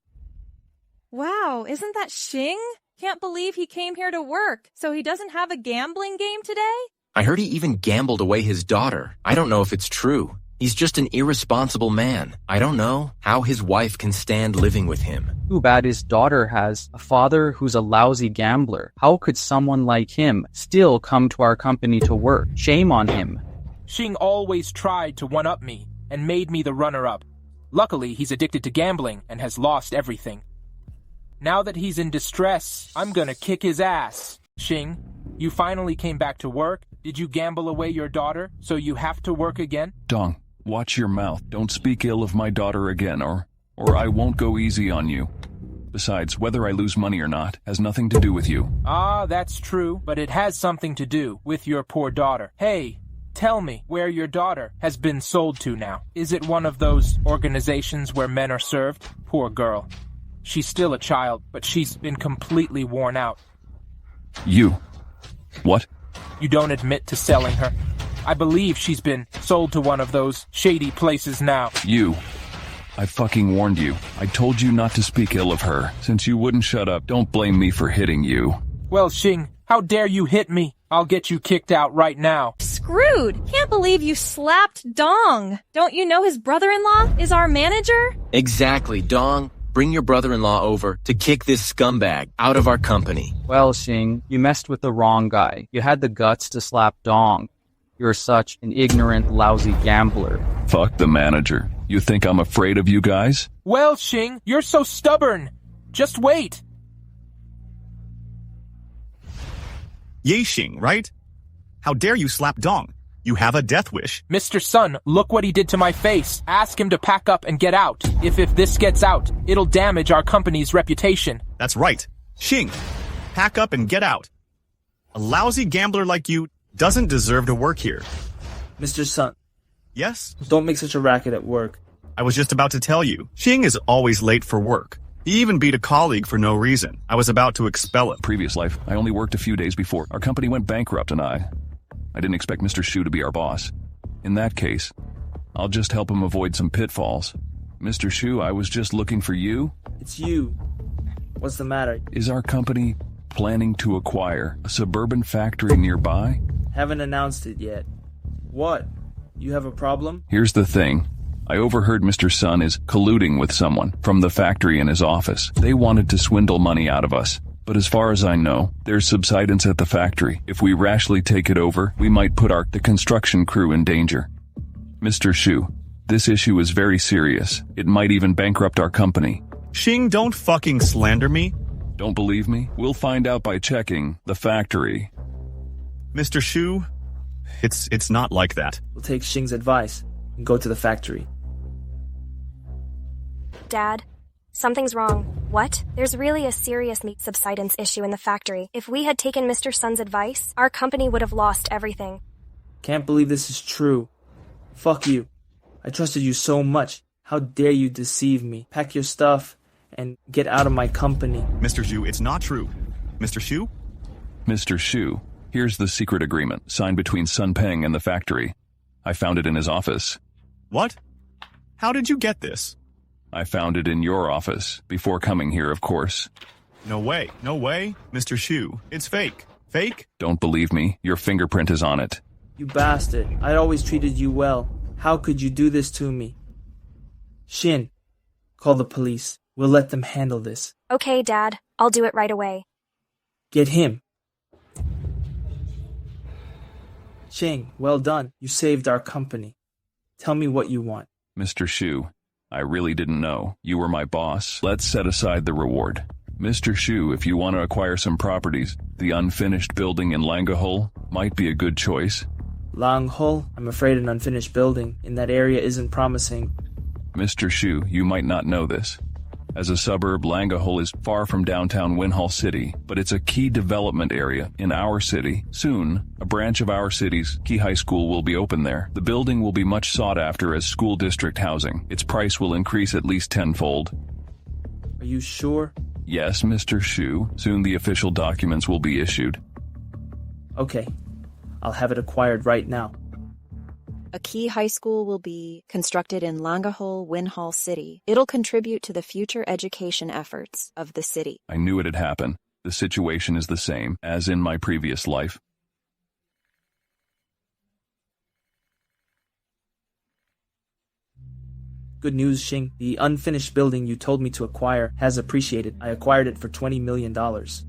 Wow, isn't that Xing? Can't believe he came here to work. So he doesn't have a gambling game today? I heard he even gambled away his daughter. I don't know if it's true. He's just an irresponsible man. I don't know how his wife can stand living with him. Too bad his daughter has a father who's a lousy gambler. How could someone like him still come to our company to work? Shame on him. Xing always tried to one-up me and made me the runner-up. Luckily, he's addicted to gambling and has lost everything. Now that he's in distress, I'm gonna kick his ass. Xing, you finally came back to work. Did you gamble away your daughter, so you have to work again? Dong, watch your mouth. Don't speak ill of my daughter again, or I won't go easy on you. Besides, whether I lose money or not has nothing to do with you. Ah, that's true, but it has something to do with your poor daughter. Hey, tell me where your daughter has been sold to now. Is it one of those organizations where men are served? Poor girl. She's still a child, but she's been completely worn out. You? What? You don't admit to selling her. I believe she's been sold to one of those shady places now. You. I fucking warned you. I told you not to speak ill of her. Since you wouldn't shut up, don't blame me for hitting you. Well, Xing, how dare you hit me? I'll get you kicked out right now. Screwed! Can't believe you slapped Dong. Don't you know his brother-in-law is our manager? Exactly, Dong. Bring your brother-in-law over to kick this scumbag out of our company. Well, Xing, you messed with the wrong guy. You had the guts to slap Dong. You're such an ignorant, lousy gambler. Fuck the manager. You think I'm afraid of you guys? Well, Xing, you're so stubborn. Just wait. Yexing, right? How dare you slap Dong? You have a death wish. Mr. Sun, look what he did to my face. Ask him to pack up and get out. If this gets out, it'll damage our company's reputation. That's right. Xing, pack up and get out. A lousy gambler like you doesn't deserve to work here. Mr. Sun. Yes? Don't make such a racket at work. I was just about to tell you. Xing is always late for work. He even beat a colleague for no reason. I was about to expel him. Previous life, I only worked a few days before. Our company went bankrupt and I didn't expect Mr. Shu to be our boss. In that case, I'll just help him avoid some pitfalls. Mr. Shu, I was just looking for you. It's you. What's the matter? Is our company planning to acquire a suburban factory nearby? Haven't announced it yet. What? You have a problem? Here's the thing. I overheard Mr. Sun is colluding with someone from the factory in his office. They wanted to swindle money out of us. But as far as I know, there's subsidence at the factory. If we rashly take it over, we might put the construction crew in danger. Mr. Shu, this issue is very serious. It might even bankrupt our company. Xing, don't fucking slander me. Don't believe me? We'll find out by checking the factory. Mr. Shu, it's not like that. We'll take Xing's advice and go to the factory. Dad, something's wrong. What? There's really a serious meat subsidence issue in the factory. If we had taken Mr. Sun's advice, our company would have lost everything. Can't believe this is true. Fuck you. I trusted you so much. How dare you deceive me? Pack your stuff and get out of my company. Mr. Shu, it's not true. Mr. Shu? Mr. Shu, here's the secret agreement signed between Sun Peng and the factory. I found it in his office. What? How did you get this? I found it in your office, before coming here, of course. No way, Mr. Shu. It's fake. Fake? Don't believe me. Your fingerprint is on it. You bastard. I'd always treated you well. How could you do this to me? Shin, call the police. We'll let them handle this. Okay, Dad. I'll do it right away. Get him. Xing, well done. You saved our company. Tell me what you want. Mr. Shu, I really didn't know. You were my boss. Let's set aside the reward. Mr. Shu, if you want to acquire some properties, the unfinished building in Langahul might be a good choice. Langhul? I'm afraid an unfinished building in that area isn't promising. Mr. Shu, you might not know this. As a suburb, Langahul is far from downtown Winhall City, but it's a key development area in our city. Soon, a branch of our city's key high school will be open there. The building will be much sought after as school district housing. Its price will increase at least tenfold. Are you sure? Yes, Mr. Shu. Soon the official documents will be issued. Okay. I'll have it acquired right now. A key high school will be constructed in Langahul, Winhall City. It'll contribute to the future education efforts of the city. I knew it'd happen. The situation is the same as in my previous life. Good news, Xing. The unfinished building you told me to acquire has appreciated. I acquired it for $20 million.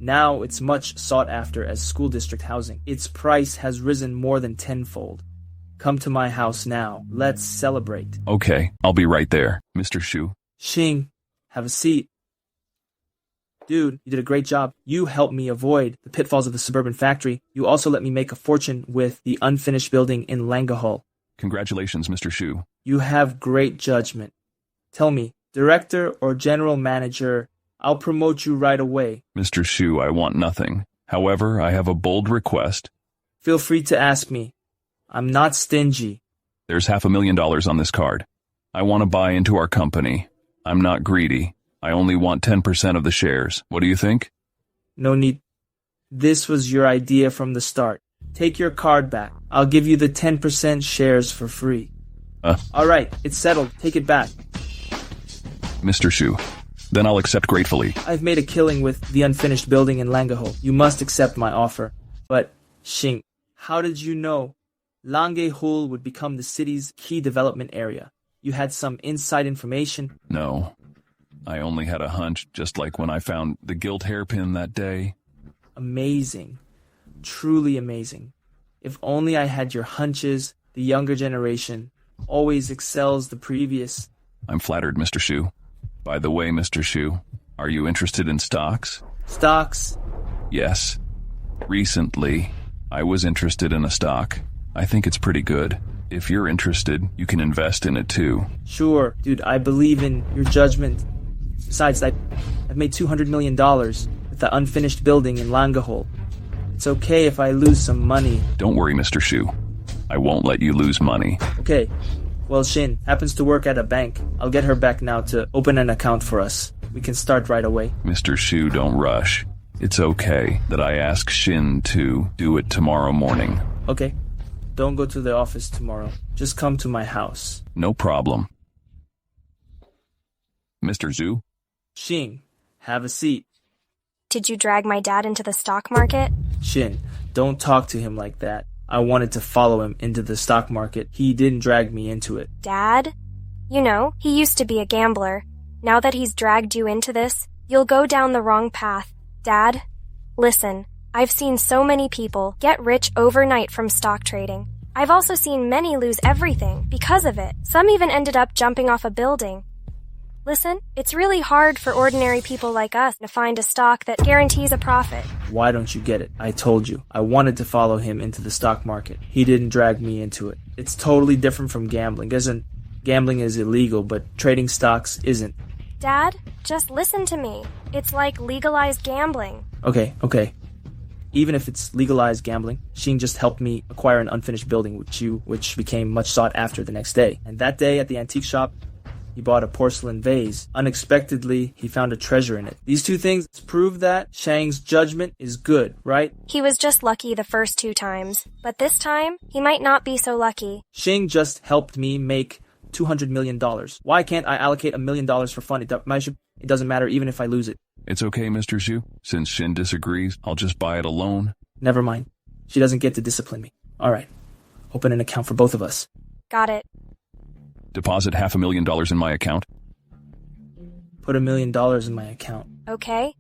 Now it's much sought after as school district housing. Its price has risen more than tenfold. Come to my house now. Let's celebrate. Okay, I'll be right there, Mr. Shu. Xing, have a seat. Dude, you did a great job. You helped me avoid the pitfalls of the suburban factory. You also let me make a fortune with the unfinished building in Langahul. Congratulations, Mr. Shu. You have great judgment. Tell me, director or general manager, I'll promote you right away. Mr. Shu, I want nothing. However, I have a bold request. Feel free to ask me. I'm not stingy. There's $500,000 on this card. I want to buy into our company. I'm not greedy. I only want 10% of the shares. What do you think? No need. This was your idea from the start. Take your card back. I'll give you the 10% shares for free. All right, it's settled. Take it back. Mr. Shu. Then I'll accept gratefully. I've made a killing with the unfinished building in Langeho. You must accept my offer. But, Xing, how did you know Langehul would become the city's key development area? You had some inside information? No. I only had a hunch, just like when I found the gilt hairpin that day. Amazing. Truly amazing. If only I had your hunches. The younger generation always excels the previous. I'm flattered, Mr. Shu. By the way, Mr. Shu, are you interested in stocks? Stocks? Yes. Recently, I was interested in a stock. I think it's pretty good. If you're interested, you can invest in it too. Sure, dude, I believe in your judgment. Besides, I've made $200 million with the unfinished building in Langehol. It's okay if I lose some money. Don't worry, Mr. Shu. I won't let you lose money. Okay. Well, Shin happens to work at a bank. I'll get her back now to open an account for us. We can start right away. Mr. Shu, don't rush. It's okay that I ask Shin to do it tomorrow morning. Okay. Don't go to the office tomorrow. Just come to my house. No problem. Mr. Zhu? Xing, have a seat. Did you drag my dad into the stock market? Shin, don't talk to him like that. I wanted to follow him into the stock market. He didn't drag me into it. Dad? You know, he used to be a gambler. Now that he's dragged you into this, you'll go down the wrong path. Dad, listen, I've seen so many people get rich overnight from stock trading. I've also seen many lose everything because of it. Some even ended up jumping off a building. Listen, it's really hard for ordinary people like us to find a stock that guarantees a profit. Why don't you get it? I told you. I wanted to follow him into the stock market. He didn't drag me into it. It's totally different from gambling. Gambling is illegal, but trading stocks isn't. Dad, just listen to me. It's like legalized gambling. Okay. Even if it's legalized gambling, Sheen just helped me acquire an unfinished building, which became much sought after the next day. And that day at the antique shop, he bought a porcelain vase. Unexpectedly, he found a treasure in it. These two things prove that Shang's judgment is good, right? He was just lucky the first 2 times, but this time, he might not be so lucky. Shing just helped me make $200 million. Why can't I allocate $1 million for fun? It doesn't matter even if I lose it. It's okay, Mr. Xu. Since Shin disagrees, I'll just buy it alone. Never mind. She doesn't get to discipline me. All right. Open an account for both of us. Got it. Deposit $500,000 in my account. Put $1 million in my account. Okay.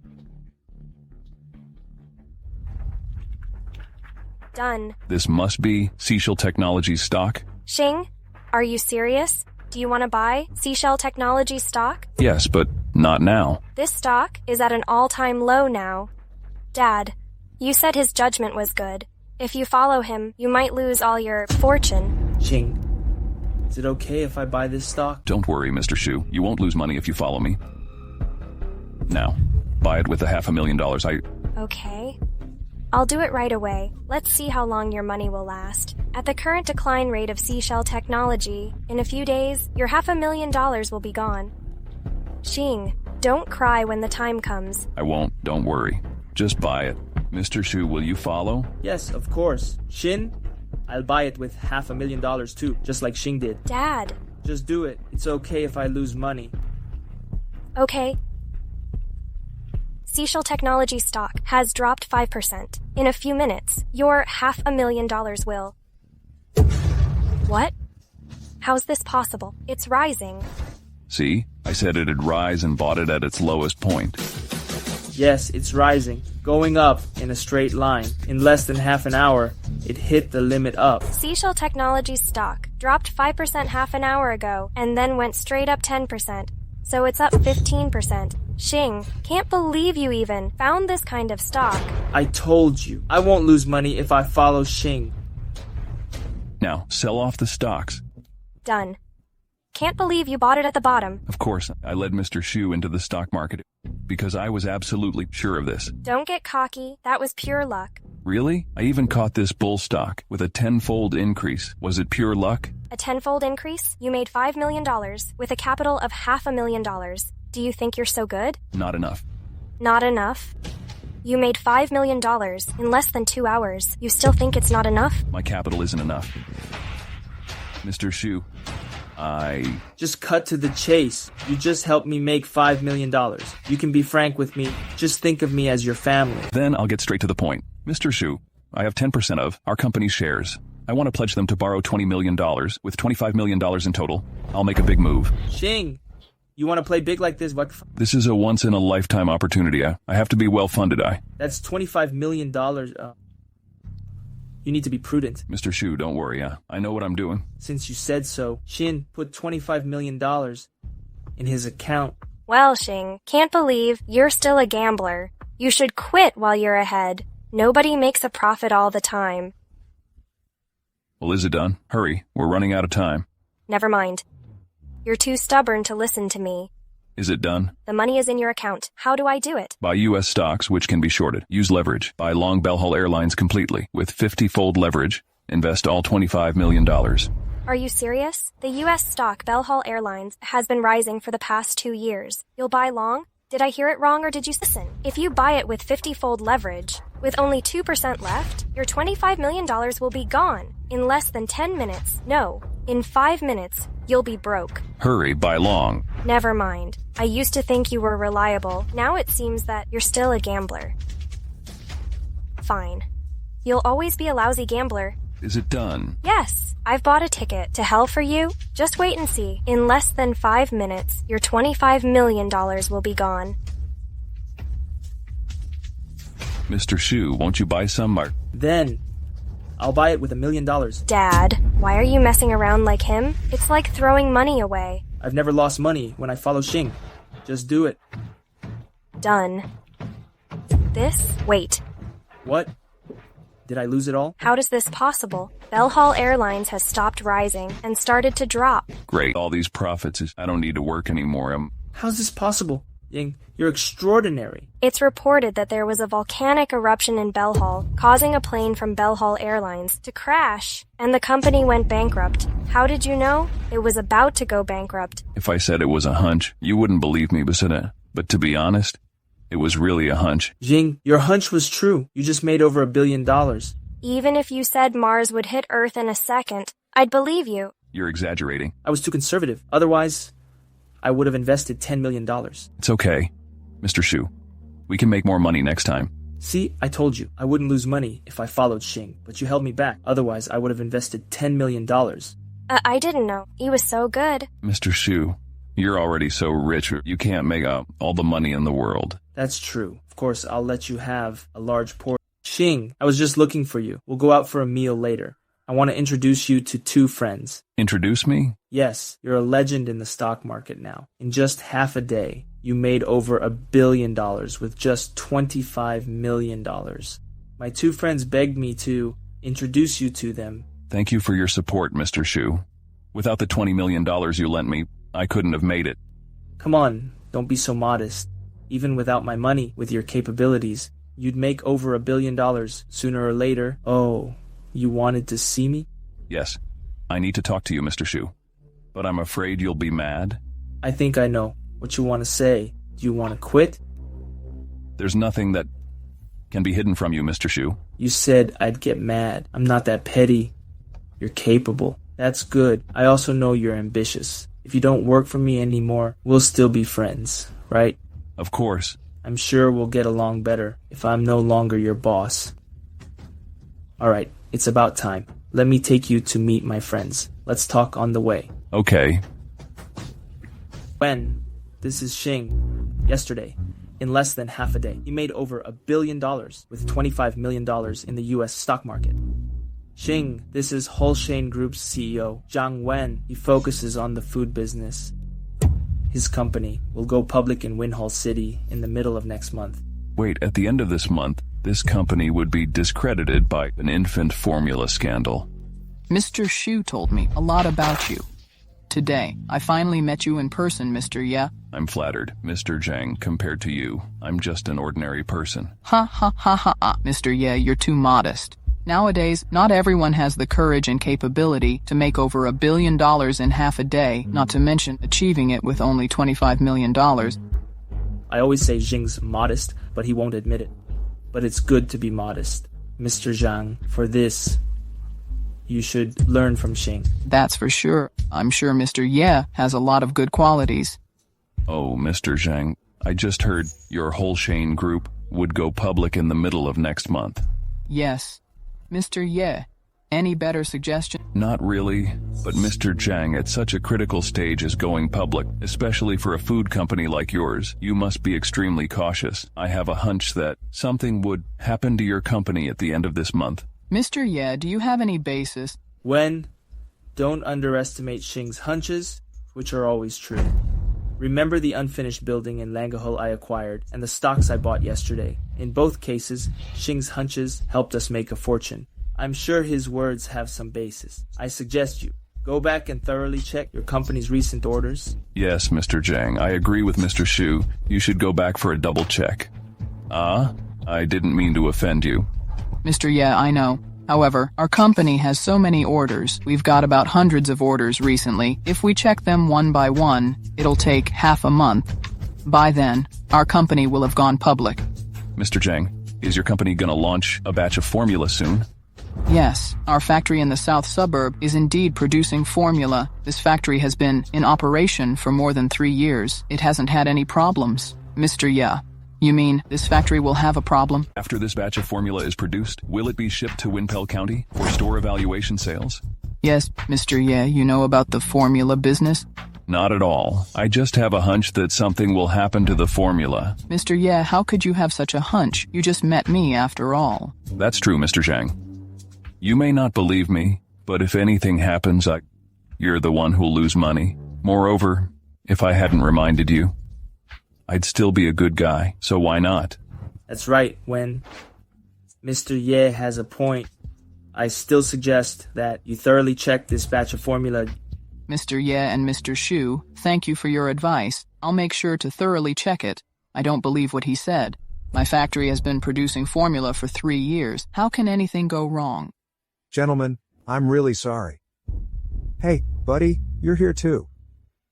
Done. This must be Seashell Technologies stock? Shing, are you serious? Do you want to buy Seashell Technologies stock? Yes, but not now. This stock is at an all-time low now. Dad, you said his judgment was good. If you follow him, you might lose all your fortune. Shing, is it okay if I buy this stock? Don't worry, Mr. Xu. You won't lose money if you follow me. Now, buy it with the $500,000. Okay. I'll do it right away. Let's see how long your money will last. At the current decline rate of Seashell Technology, in a few days, your $500,000 will be gone. Xing, don't cry when the time comes. I won't. Don't worry. Just buy it. Mr. Xu, will you follow? Yes, of course. Shin, I'll buy it with $500,000 too, just like Xing did. Dad. Just do it. It's okay if I lose money. Okay. Seashell Technology stock has dropped 5%. In a few minutes, your $500,000 will. What? How's this possible? It's rising. See? I said it'd rise and bought it at its lowest point. Yes, it's rising. Going up in a straight line. In less than half an hour, it hit the limit up. Seashell Technology stock dropped 5% half an hour ago and then went straight up 10%. So it's up 15%. Xing, can't believe you even found this kind of stock. I told you, I won't lose money if I follow Xing. Now, sell off the stocks. Done. Can't believe you bought it at the bottom. Of course, I led Mr. Xu into the stock market because I was absolutely sure of this. Don't get cocky. That was pure luck. Really? I even caught this bull stock with a 10-fold increase. Was it pure luck? A 10-fold increase? You made $5 million with a capital of $500,000. Do you think you're so good? Not enough. Not enough? You made $5 million in less than 2 hours. You still think it's not enough? My capital isn't enough. Mr. Xu, Just cut to the chase. You just helped me make $5 million. You can be frank with me. Just think of me as your family. Then I'll get straight to the point. Mr. Shu, I have 10% of our company's shares. I want to pledge them to borrow $20 million with $25 million in total. I'll make a big move. Xing, you want to play big like this? This is a once-in-a-lifetime opportunity. I have to be well-funded. That's $25 million. You need to be prudent. Mr. Shu, don't worry. I know what I'm doing. Since you said so, Shin put $25 million in his account. Well, Xing, can't believe you're still a gambler. You should quit while you're ahead. Nobody makes a profit all the time. Well, is it done? Hurry, we're running out of time. Never mind. You're too stubborn to listen to me. Is it done? The money is in your account. How do I do it? Buy U.S. stocks, which can be shorted. Use leverage. Buy long Bell Airlines completely. With 50-fold leverage, invest all $25 million. Are you serious? The U.S. stock Bell Airlines has been rising for the past 2 years. You'll buy long? Did I hear it wrong or did you listen? If you buy it with 50-fold leverage, with only 2% left, your $25 million will be gone in less than 10 minutes. No, in 5 minutes, you'll be broke. Hurry, buy long. Never mind. I used to think you were reliable. Now it seems that you're still a gambler. Fine. You'll always be a lousy gambler. Is it done? Yes. I've bought a ticket to hell for you. Just wait and see. In less than 5 minutes, your $25 million will be gone. Mr. Shu, won't you buy some? Then, I'll buy it with $1 million. Dad, why are you messing around like him? It's like throwing money away. I've never lost money when I follow Xing. Just do it. Done. Wait. What? Did I lose it all? How is this possible? Bell Airlines has stopped rising and started to drop. Great. All these profits, I don't need to work anymore. How's this possible? Ying, you're extraordinary. It's reported that there was a volcanic eruption in Bell, causing a plane from Bell Airlines to crash, and the company went bankrupt. How did you know? It was about to go bankrupt. If I said it was a hunch, you wouldn't believe me, but to be honest, it was really a hunch. Jing, your hunch was true. You just made over $1 billion. Even if you said Mars would hit Earth in a second, I'd believe you. You're exaggerating. I was too conservative. Otherwise, I would have invested $10 million. It's okay, Mr. Shu. We can make more money next time. See, I told you, I wouldn't lose money if I followed Xing, but you held me back. Otherwise, I would have invested $10 million. I didn't know. He was so good. Mr. Shu, you're already so rich, you can't make all the money in the world. That's true. Of course, I'll let you have a large portion. Xing, I was just looking for you. We'll go out for a meal later. I want to introduce you to 2 friends. Introduce me? Yes, you're a legend in the stock market now. In just half a day, you made over $1 billion with just $25 million. My 2 friends begged me to introduce you to them. Thank you for your support, Mr. Shu. Without the $20 million you lent me, I couldn't have made it. Come on, don't be so modest. Even without my money, with your capabilities, you'd make over $1 billion sooner or later. Oh, you wanted to see me? Yes, I need to talk to you, Mr. Shu. But I'm afraid you'll be mad. I think I know what you want to say. Do you want to quit? There's nothing that can be hidden from you, Mr. Shu. You said I'd get mad. I'm not that petty. You're capable. That's good. I also know you're ambitious. If you don't work for me anymore, we'll still be friends, right? Of course. I'm sure we'll get along better if I'm no longer your boss. Alright, it's about time. Let me take you to meet my friends. Let's talk on the way. Okay. When? This is Xing. Yesterday, in less than half a day, he made over $1 billion with $25 million in the U.S. stock market. Xing, this is Holshain Group's CEO, Zhang Wen. He focuses on the food business. His company will go public in Winhall City in the middle of next month. Wait, at the end of this month, this company would be discredited by an infant formula scandal. Mr. Shu told me a lot about you. Today, I finally met you in person, Mr. Ye. I'm flattered, Mr. Zhang. Compared to you, I'm just an ordinary person. Ha ha ha ha ha. Mr. Ye, you're too modest. Nowadays, not everyone has the courage and capability to make over $1 billion in half a day, not to mention achieving it with only $25 million. I always say Xing's modest, but he won't admit it. But it's good to be modest. Mr. Zhang, for this, you should learn from Xing. That's for sure. I'm sure Mr. Ye has a lot of good qualities. Oh, Mr. Zhang, I just heard your whole Shane group would go public in the middle of next month. Yes. Mr. Ye, any better suggestion? Not really, but Mr. Zhang, at such a critical stage as going public, especially for a food company like yours, you must be extremely cautious. I have a hunch that something would happen to your company at the end of this month. Mr. Ye, do you have any basis? Don't underestimate Xing's hunches, which are always true. Remember the unfinished building in Langahul I acquired and the stocks I bought yesterday. In both cases, Xing's hunches helped us make a fortune. I'm sure his words have some basis. I suggest you go back and thoroughly check your company's recent orders. Yes, Mr. Zhang, I agree with Mr. Shu. You should go back for a double check. I didn't mean to offend you. Mr. Ye, I know. However, our company has so many orders. We've got about hundreds of orders recently. If we check them one by one, it'll take half a month. By then, our company will have gone public. Mr. Zhang, is your company gonna launch a batch of formula soon? Yes, our factory in the south suburb is indeed producing formula. This factory has been in operation for more than 3 years. It hasn't had any problems. Mr. Ye, you mean this factory will have a problem? After this batch of formula is produced, will it be shipped to Winpel County for store evaluation sales? Yes, Mr. Ye, you know about the formula business? Not at all. I just have a hunch that something will happen to the formula. Mr. Ye, how could you have such a hunch? You just met me after all. That's true, Mr. Zhang. You may not believe me, but if anything happens, you're the one who'll lose money. Moreover, if I hadn't reminded you, I'd still be a good guy, so why not? That's right, when Mr. Ye has a point. I still suggest that you thoroughly check this batch of formula. Mr. Ye and Mr. Shu, thank you for your advice. I'll make sure to thoroughly check it. I don't believe what he said. My factory has been producing formula for 3 years. How can anything go wrong? Gentlemen, I'm really sorry. Hey, buddy, you're here too.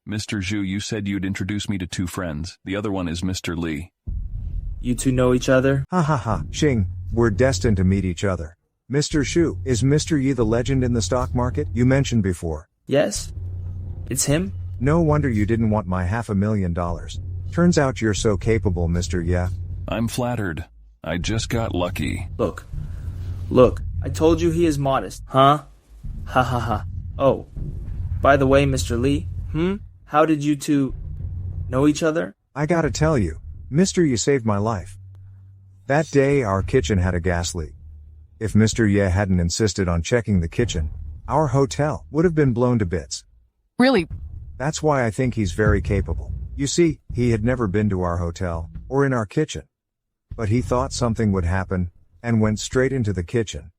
Mr. Zhu, you said you'd introduce me to 2 friends. The other one is Mr. Li. You two know each other? Ha ha ha, Xing, we're destined to meet each other. Mr. Shu, is Mr. Yi the legend in the stock market you mentioned before? Yes. It's him? No wonder you didn't want my $500,000. Turns out you're so capable, Mr. Ye. I'm flattered. I just got lucky. Look, I told you he is modest. Huh? Ha ha ha. Oh, by the way, Mr. Li, how did you two know each other? I gotta tell you, Mr. Ye saved my life. That day our kitchen had a gas leak. If Mr. Ye hadn't insisted on checking the kitchen, our hotel would have been blown to bits. Really? That's why I think he's very capable. You see, he had never been to our hotel, or in our kitchen. But he thought something would happen, and went straight into the kitchen.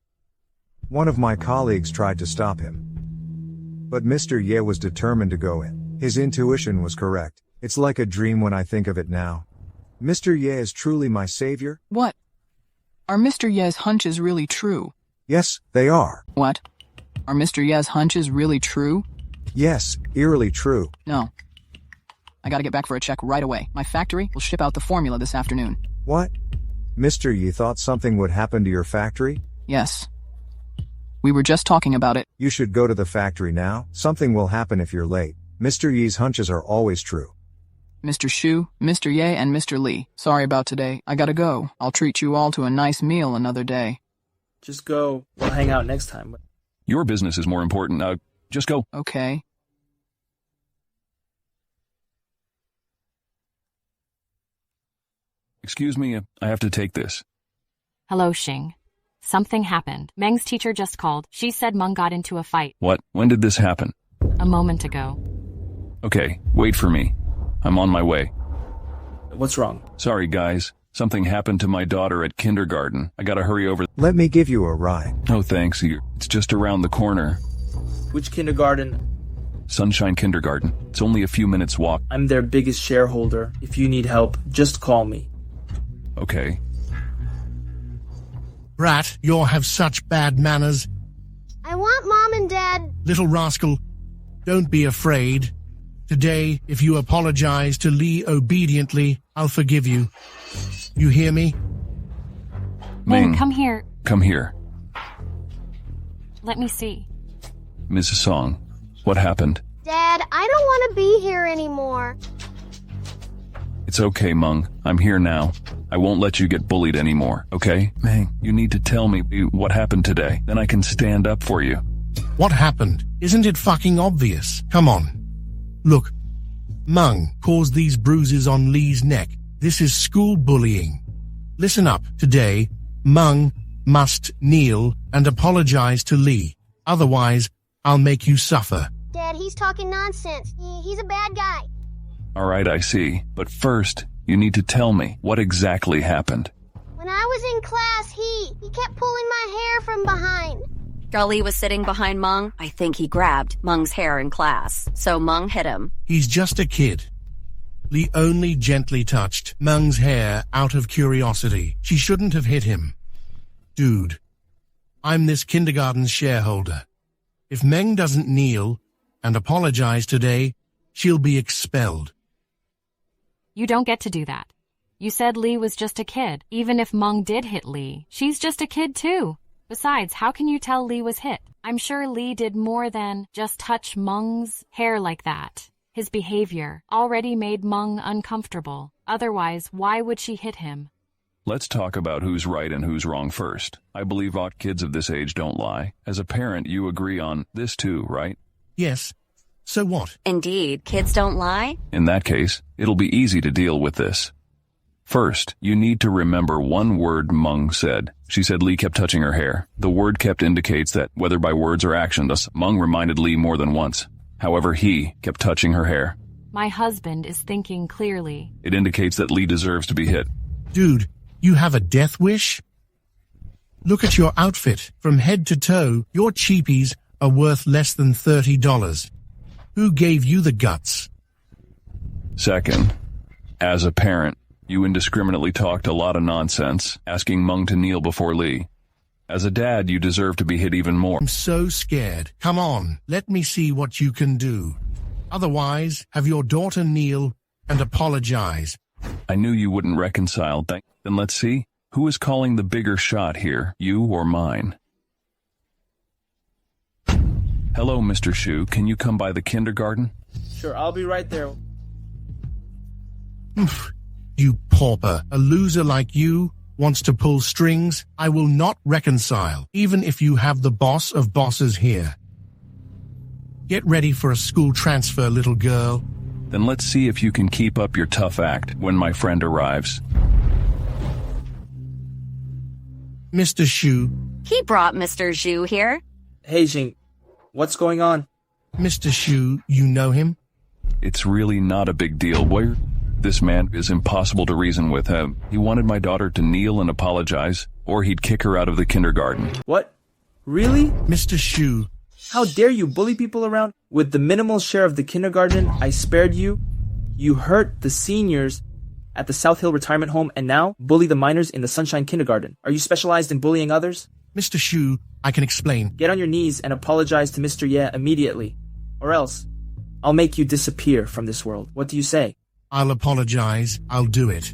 One of my colleagues tried to stop him. But Mr. Ye was determined to go in. His intuition was correct. It's like a dream when I think of it now. Mr. Ye is truly my savior. What? Are Mr. Ye's hunches really true? Yes, they are. What? Are Mr. Ye's hunches really true? Yes, eerily true. No. I gotta get back for a check right away. My factory will ship out the formula this afternoon. What? Mr. Ye thought something would happen to your factory? Yes. We were just talking about it. You should go to the factory now. Something will happen if you're late. Mr. Ye's hunches are always true. Mr. Shu, Mr. Ye, and Mr. Li, sorry about today. I gotta go. I'll treat you all to a nice meal another day. Just go. We'll hang out next time. Your business is more important. Just go. Okay. Excuse me, I have to take this. Hello, Xing. Something happened. Meng's teacher just called. She said Meng got into a fight. What? When did this happen? A moment ago. Okay, wait for me. I'm on my way. What's wrong? Sorry, guys. Something happened to my daughter at kindergarten. I gotta hurry over. Let me give you a ride. No, thanks. It's just around the corner. Which kindergarten? Sunshine Kindergarten. It's only a few minutes walk. I'm their biggest shareholder. If you need help, just call me. Okay. Brat, you have such bad manners. I want Mom and Dad. Little rascal, don't be afraid. Today, if you apologize to Lee obediently, I'll forgive you. You hear me? Meng, come here. Come here. Let me see. Mrs. Song, what happened? Dad, I don't want to be here anymore. It's okay, Mung. I'm here now. I won't let you get bullied anymore, okay? Mang, you need to tell me what happened today. Then I can stand up for you. What happened? Isn't it fucking obvious? Come on. Look, Mung caused these bruises on Lee's neck. This is school bullying. Listen up. Today, Mung must kneel and apologize to Lee. Otherwise, I'll make you suffer. Dad, he's talking nonsense. He's a bad guy. All right, I see. But first, you need to tell me what exactly happened. When I was in class, he kept pulling my hair from behind. While Lee was sitting behind Mung, I think he grabbed Mung's hair in class. So Mung hit him. He's just a kid. Lee only gently touched Mung's hair out of curiosity. She shouldn't have hit him. Dude, I'm this kindergarten's shareholder. If Meng doesn't kneel and apologize today, she'll be expelled. You don't get to do that. You said Lee was just a kid. Even if Mung did hit Lee, she's just a kid too. Besides, how can you tell Lee was hit? I'm sure Lee did more than just touch Mung's hair like that. His behavior already made Mung uncomfortable. Otherwise, why would she hit him? Let's talk about who's right and who's wrong first. I believe kids of this age don't lie. As a parent, you agree on this too, right? Yes. So what? Indeed, kids don't lie. In that case, it'll be easy to deal with this. First, you need to remember one word Mung said. She said Lee kept touching her hair. The word kept indicates that, whether by words or actions, Mung reminded Lee more than once. However, he kept touching her hair. My husband is thinking clearly. It indicates that Lee deserves to be hit. Dude, you have a death wish? Look at your outfit. From head to toe, your cheapies are worth less than $30. Who gave you the guts? Second, as a parent, you indiscriminately talked a lot of nonsense, asking Mung to kneel before Lee. As a dad, you deserve to be hit even more. I'm so scared. Come on, let me see what you can do. Otherwise, have your daughter kneel and apologize. I knew you wouldn't reconcile. Then let's see. Who is calling the bigger shot here, you or mine? Hello, Mr. Shu. Can you come by the kindergarten? Sure, I'll be right there. You pauper. A loser like you wants to pull strings. I will not reconcile, even if you have the boss of bosses here. Get ready for a school transfer, little girl. Then let's see if you can keep up your tough act when my friend arrives. Mr. Shu. He brought Mr. Zhu here. Hey, Jing. What's going on? Mr. Shu, you know him? It's really not a big deal, boy. This man is impossible to reason with. He wanted my daughter to kneel and apologize, or he'd kick her out of the kindergarten. What? Really? Mr. Shu. How dare you bully people around? With the minimal share of the kindergarten I spared you, you hurt the seniors at the South Hill Retirement Home and now bully the minors in the Sunshine Kindergarten. Are you specialized in bullying others? Mr. Shu, I can explain. Get on your knees and apologize to Mr. Ye immediately. Or else, I'll make you disappear from this world. What do you say? I'll apologize. I'll do it.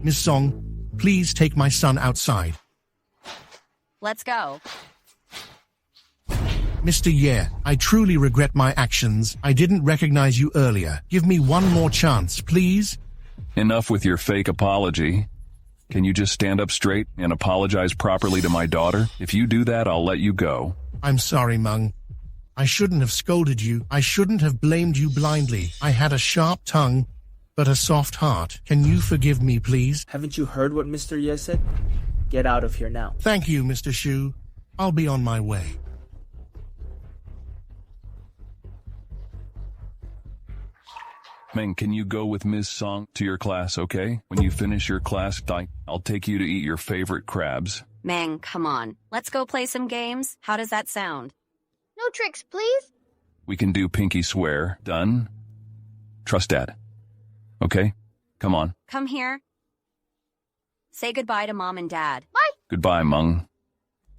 Miss Song, please take my son outside. Let's go. Mr. Ye, I truly regret my actions. I didn't recognize you earlier. Give me one more chance, please. Enough with your fake apology. Can you just stand up straight and apologize properly to my daughter? If you do that, I'll let you go. I'm sorry, Mung. I shouldn't have scolded you. I shouldn't have blamed you blindly. I had a sharp tongue, but a soft heart. Can you forgive me, please? Haven't you heard what Mr. Ye said? Get out of here now. Thank you, Mr. Shu. I'll be on my way. Meng, can you go with Ms. Song to your class, okay? When you finish your class, I'll take you to eat your favorite crabs. Meng, come on. Let's go play some games. How does that sound? No tricks, please. We can do pinky swear. Done? Trust Dad. Okay? Come on. Come here. Say goodbye to Mom and Dad. Bye. Goodbye, Mung.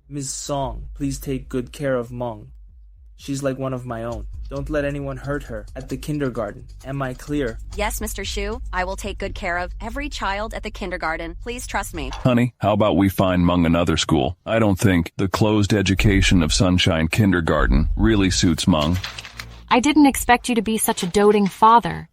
Ms. Song, please take good care of Mung. She's like one of my own. Don't let anyone hurt her at the kindergarten. Am I clear? Yes, Mr. Shu. I will take good care of every child at the kindergarten. Please trust me. Honey, how about we find Mung another school? I don't think the closed education of Sunshine Kindergarten really suits Mung. I didn't expect you to be such a doting father.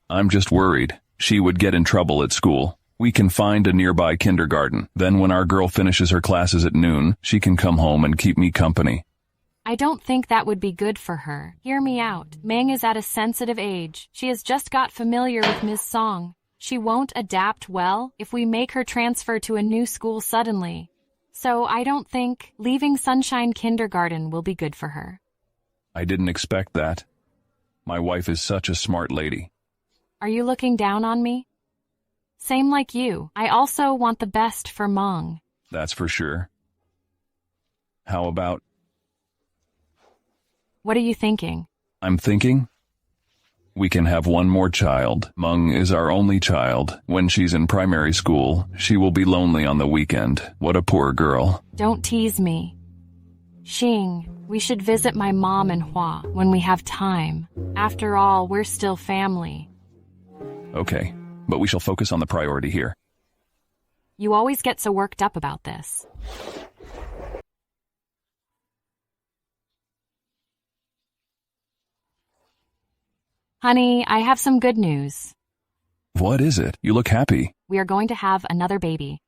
I'm just worried. She would get in trouble at school. We can find a nearby kindergarten. Then when our girl finishes her classes at noon, she can come home and keep me company. I don't think that would be good for her. Hear me out. Meng is at a sensitive age. She has just got familiar with Ms. Song. She won't adapt well if we make her transfer to a new school suddenly. So I don't think leaving Sunshine Kindergarten will be good for her. I didn't expect that. My wife is such a smart lady. Are you looking down on me? Same like you. I also want the best for Meng. That's for sure. How about... What are you thinking? I'm thinking we can have one more child. Mung is our only child. When she's in primary school, she will be lonely on the weekend. What a poor girl. Don't tease me. Xing, we should visit my mom and Hua when we have time. After all, we're still family. Okay, but we shall focus on the priority here. You always get so worked up about this. Honey, I have some good news. What is it? You look happy. We are going to have another baby.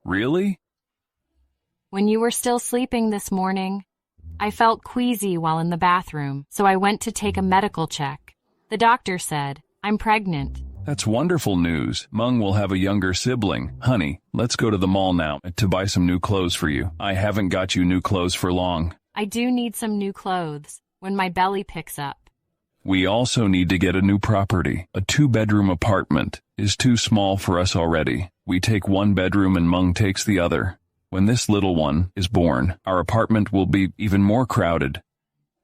Really? When you were still sleeping this morning, I felt queasy while in the bathroom, so I went to take a medical check. The doctor said, I'm pregnant. That's wonderful news. Mung will have a younger sibling. Honey, let's go to the mall now to buy some new clothes for you. I haven't got you new clothes for long. I do need some new clothes when my belly picks up. We also need to get a new property. A 2-bedroom apartment is too small for us already. We take one bedroom and Mung takes the other. When this little one is born, our apartment will be even more crowded.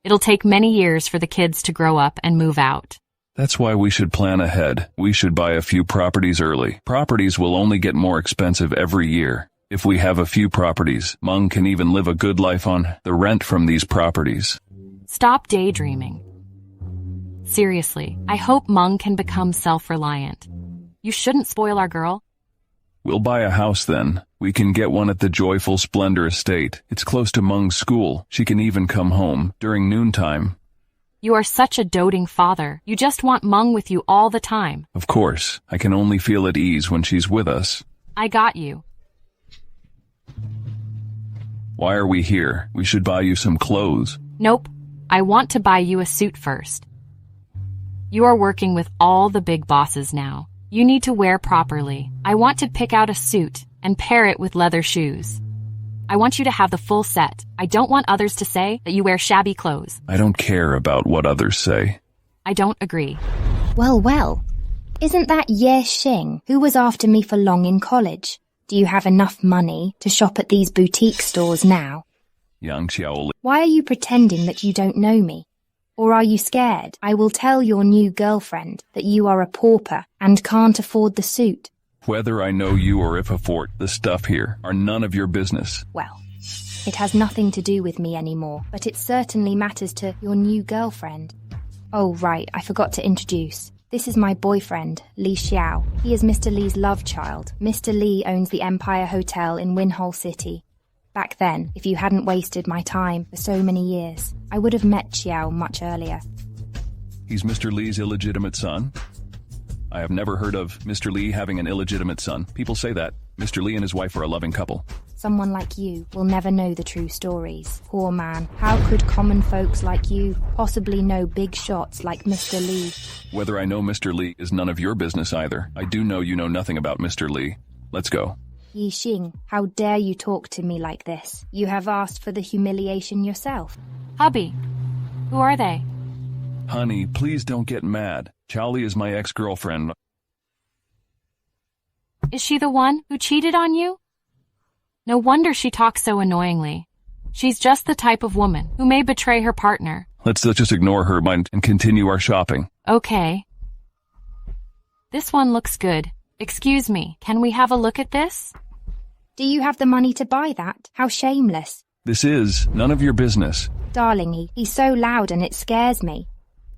It'll take many years for the kids to grow up and move out. That's why we should plan ahead. We should buy a few properties early. Properties will only get more expensive every year. If we have a few properties, Mung can even live a good life on the rent from these properties. Stop daydreaming. Seriously, I hope Mung can become self-reliant. You shouldn't spoil our girl. We'll buy a house then. We can get one at the Joyful Splendor Estate. It's close to Mung's school. She can even come home during noontime. You are such a doting father. You just want Mung with you all the time. Of course, I can only feel at ease when she's with us. I got you. Why are we here? We should buy you some clothes. Nope. I want to buy you a suit first. You are working with all the big bosses now. You need to wear properly. I want to pick out a suit and pair it with leather shoes. I want you to have the full set. I don't want others to say that you wear shabby clothes. I don't care about what others say. I don't agree. Well, well. Isn't that Ye Xing who was after me for long in college? Do you have enough money to shop at these boutique stores now? Yang Xiaoli. Why are you pretending that you don't know me? Or are you scared I will tell your new girlfriend that you are a pauper and can't afford the suit? Whether I know you or if afford the stuff here are none of your business. Well, it has nothing to do with me anymore, but it certainly matters to your new girlfriend. Oh, right, I forgot to introduce. This is my boyfriend, Li Xiao. He is Mr. Li's love child. Mr. Li owns the Empire Hotel in Winhole City. Back then, if you hadn't wasted my time for so many years, I would have met Xiao much earlier. He's Mr. Li's illegitimate son? I have never heard of Mr. Li having an illegitimate son. People say that. Mr. Li and his wife are a loving couple. Someone like you will never know the true stories. Poor man, how could common folks like you possibly know big shots like Mr. Li? Whether I know Mr. Li is none of your business either. I do know you know nothing about Mr. Li. Let's go. Yi Xing, how dare you talk to me like this? You have asked for the humiliation yourself. Hubby, who are they? Honey, please don't get mad. Charlie is my ex-girlfriend. Is she the one who cheated on you? No wonder she talks so annoyingly. She's just the type of woman who may betray her partner. Let's just ignore her mind and continue our shopping. Okay. This one looks good. Excuse me, can we have a look at this? Do you have the money to buy that? How shameless. This is none of your business. Darling, he's so loud and it scares me.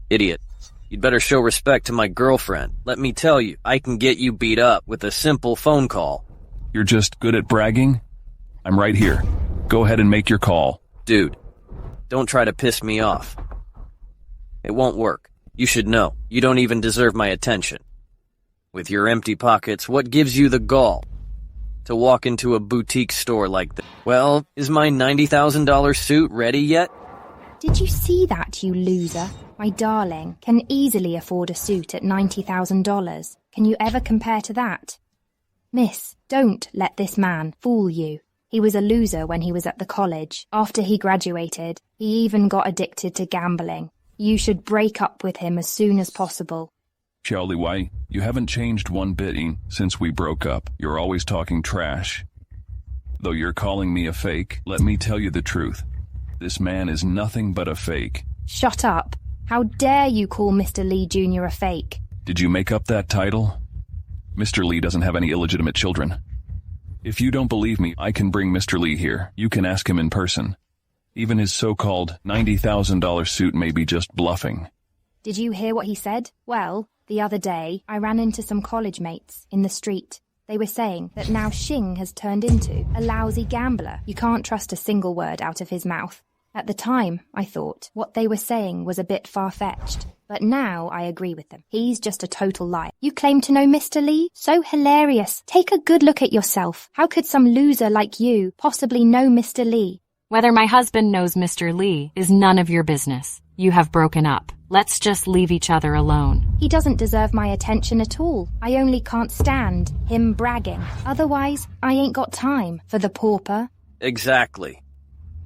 Idiot. You'd better show respect to my girlfriend. Let me tell you, I can get you beat up with a simple phone call. You're just good at bragging? I'm right here. Go ahead and make your call. Dude, don't try to piss me off. It won't work. You should know, you don't even deserve my attention. With your empty pockets, what gives you the gall to walk into a boutique store like that? Well, is my $90,000 suit ready yet? Did you see that, you loser? My darling can easily afford a suit at $90,000. Can you ever compare to that? Miss, don't let this man fool you. He was a loser when he was at the college. After he graduated, he even got addicted to gambling. You should break up with him as soon as possible. Xiao Wei, you haven't changed one bit since we broke up. You're always talking trash. Though you're calling me a fake, let me tell you the truth. This man is nothing but a fake. Shut up. How dare you call Mr. Lee Jr. a fake? Did you make up that title? Mr. Lee doesn't have any illegitimate children. If you don't believe me, I can bring Mr. Lee here. You can ask him in person. Even his so-called $90,000 suit may be just bluffing. Did you hear what he said? Well, the other day, I ran into some college mates in the street. They were saying that now Xing has turned into a lousy gambler. You can't trust a single word out of his mouth. At the time, I thought what they were saying was a bit far-fetched. But now I agree with them. He's just a total liar. You claim to know Mr. Lee? So hilarious. Take a good look at yourself. How could some loser like you possibly know Mr. Lee? Whether my husband knows Mr. Lee is none of your business. You have broken up. Let's just leave each other alone. He doesn't deserve my attention at all. I only can't stand him bragging. Otherwise, I ain't got time for the pauper. Exactly.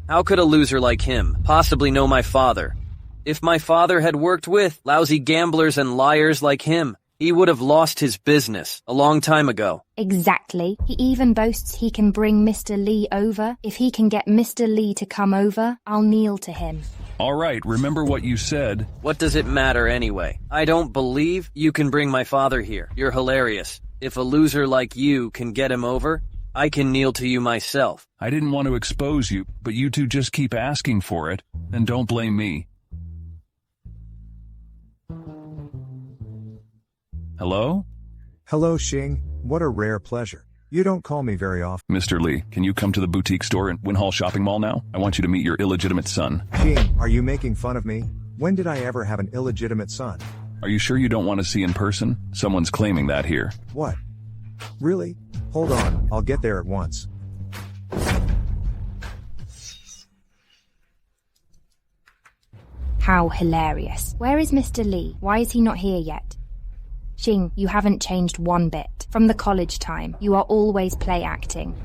How could a loser like him possibly know my father? If my father had worked with lousy gamblers and liars like him, he would have lost his business a long time ago. Exactly. He even boasts he can bring Mr. Lee over. If he can get Mr. Lee to come over, I'll kneel to him. All right, remember what you said. What does it matter anyway? I don't believe you can bring my father here. You're hilarious. If a loser like you can get him over, I can kneel to you myself. I didn't want to expose you, but you two just keep asking for it, and don't blame me. Hello? Hello, Xing. What a rare pleasure. You don't call me very often. Mr. Lee, can you come to the boutique store in Winhall Shopping Mall now? I want you to meet your illegitimate son. Xing, are you making fun of me? When did I ever have an illegitimate son? Are you sure you don't want to see in person? Someone's claiming that here. What? Really? Hold on, I'll get there at once. How hilarious. Where is Mr. Lee? Why is he not here yet? Xing, you haven't changed one bit. From the college time, you are always play acting.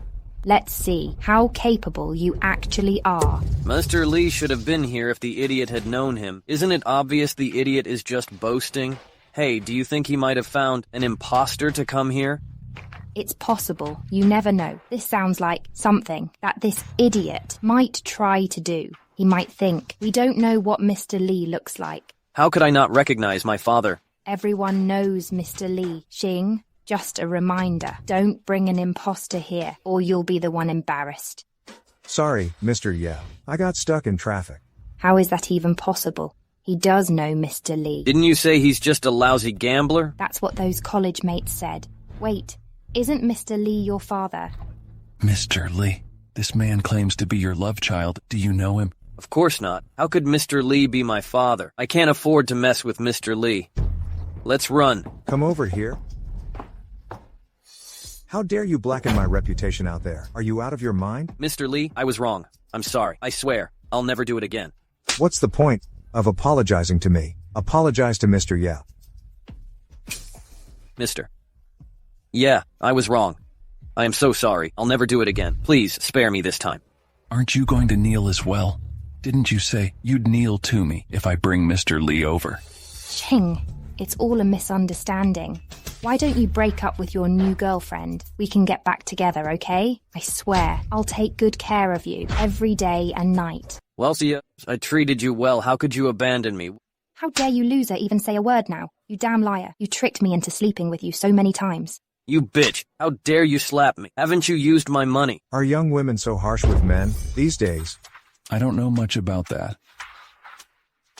Let's see how capable you actually are. Mr. Lee should have been here if the idiot had known him. Isn't it obvious the idiot is just boasting? Hey, do you think he might have found an imposter to come here? It's possible. You never know. This sounds like something that this idiot might try to do. He might think, we don't know what Mr. Lee looks like. How could I not recognize my father? Everyone knows Mr. Lee. Xing, just a reminder. Don't bring an imposter here, or you'll be the one embarrassed. Sorry, Mr. Yeo. I got stuck in traffic. How is that even possible? He does know Mr. Lee. Didn't you say he's just a lousy gambler? That's what those college mates said. Wait, isn't Mr. Lee your father? Mr. Lee, this man claims to be your love child. Do you know him? Of course not. How could Mr. Lee be my father? I can't afford to mess with Mr. Lee. Let's run. Come over here. How dare you blacken my reputation out there? Are you out of your mind? Mr. Lee, I was wrong. I'm sorry. I swear. I'll never do it again. What's the point of apologizing to me? Apologize to Mr. Yeo. Mr. Yeah, I was wrong. I am so sorry. I'll never do it again. Please spare me this time. Aren't you going to kneel as well? Didn't you say you'd kneel to me if I bring Mr. Lee over? Xing, it's all a misunderstanding. Why don't you break up with your new girlfriend? We can get back together, okay? I swear, I'll take good care of you every day and night. Well, Sia, I treated you well. How could you abandon me? How dare you loser even say a word now? You damn liar. You tricked me into sleeping with you so many times. You bitch. How dare you slap me? Haven't you used my money? Are young women so harsh with men these days? I don't know much about that.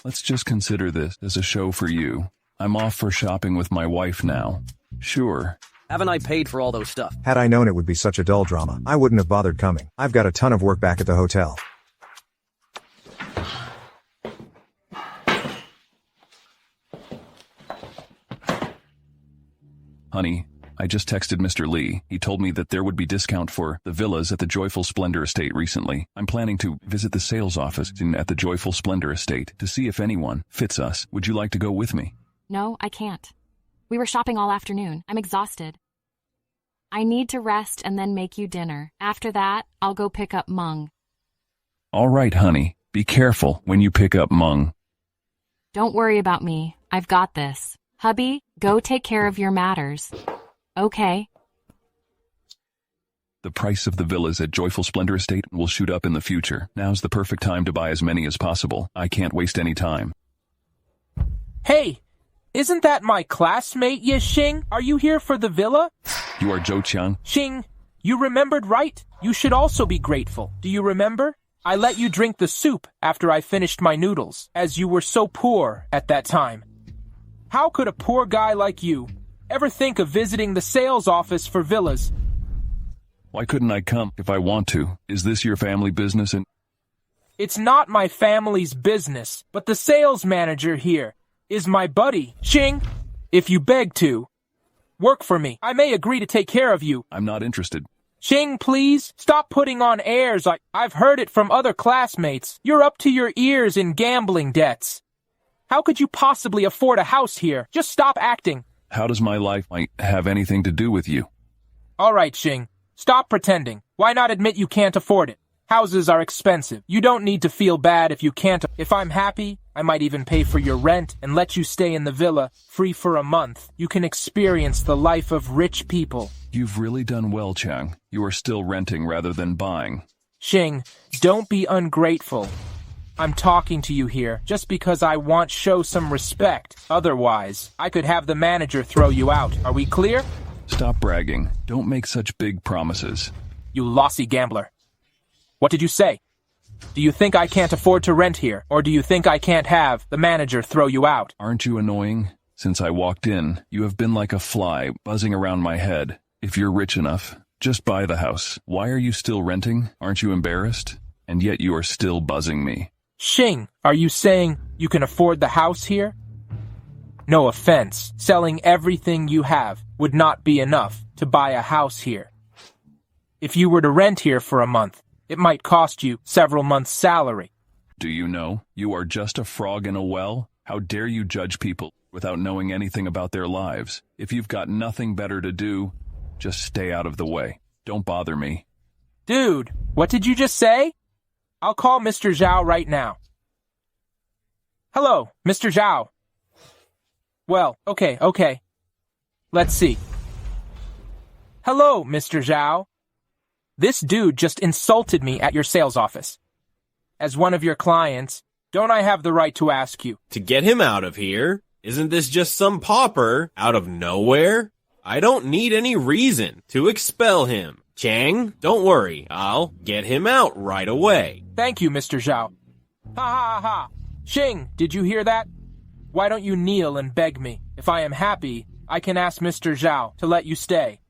Let's just consider this as a show for you. I'm off for shopping with my wife now. Sure. Haven't I paid for all those stuff? Had I known it would be such a dull drama, I wouldn't have bothered coming. I've got a ton of work back at the hotel. Honey, I just texted Mr. Lee. He told me that there would be discount for the villas at the Joyful Splendor Estate recently. I'm planning to visit the sales office at the Joyful Splendor Estate to see if anyone fits us. Would you like to go with me? No, I can't. We were shopping all afternoon. I'm exhausted. I need to rest and then make you dinner. After that, I'll go pick up Mung. All right, honey. Be careful when you pick up Mung. Don't worry about me. I've got this. Hubby, go take care of your matters. Okay. The price of the villas at Joyful Splendor Estate will shoot up in the future. Now's the perfect time to buy as many as possible. I can't waste any time. Hey! Isn't that my classmate, Xing? Are you here for the villa? You are Zhou Qiang? Xing, you remembered right. You should also be grateful. Do you remember? I let you drink the soup after I finished my noodles, as you were so poor at that time. How could a poor guy like you ever think of visiting the sales office for villas? Why couldn't I come if I want to? Is this your family business? It's not my family's business, but the sales manager here is my buddy, Xing. If you beg to work for me, I may agree to take care of you. I'm not interested. Xing, please, stop putting on airs. I've heard it from other classmates. You're up to your ears in gambling debts. How could you possibly afford a house here? Just stop acting. How does my life might have anything to do with you? All right, Xing, stop pretending. Why not admit you can't afford it? Houses are expensive. You don't need to feel bad if you can't. If I'm happy, I might even pay for your rent and let you stay in the villa free for a month. You can experience the life of rich people. You've really done well, Chang. You are still renting rather than buying. Xing, don't be ungrateful. I'm talking to you here just because I want to show some respect. Otherwise, I could have the manager throw you out. Are we clear? Stop bragging. Don't make such big promises. You lossy gambler. What did you say? Do you think I can't afford to rent here? Or do you think I can't have the manager throw you out? Aren't you annoying? Since I walked in, you have been like a fly buzzing around my head. If you're rich enough, just buy the house. Why are you still renting? Aren't you embarrassed? And yet you are still buzzing me. Xing, are you saying you can afford the house here? No offense, selling everything you have would not be enough to buy a house here. If you were to rent here for a month, it might cost you several months' salary. Do you know you are just a frog in a well? How dare you judge people without knowing anything about their lives? If you've got nothing better to do, just stay out of the way. Don't bother me. Dude, what did you just say? I'll call Mr. Zhao right now. Hello, Mr. Zhao. Well, okay. Let's see. Hello, Mr. Zhao. This dude just insulted me at your sales office. As one of your clients, don't I have the right to ask you? To get him out of here? Isn't this just some pauper out of nowhere? I don't need any reason to expel him. Chang, don't worry. I'll get him out right away. Thank you, Mr. Zhao. Ha. Xing, did you hear that? Why don't you kneel and beg me? If I am happy, I can ask Mr. Zhao to let you stay.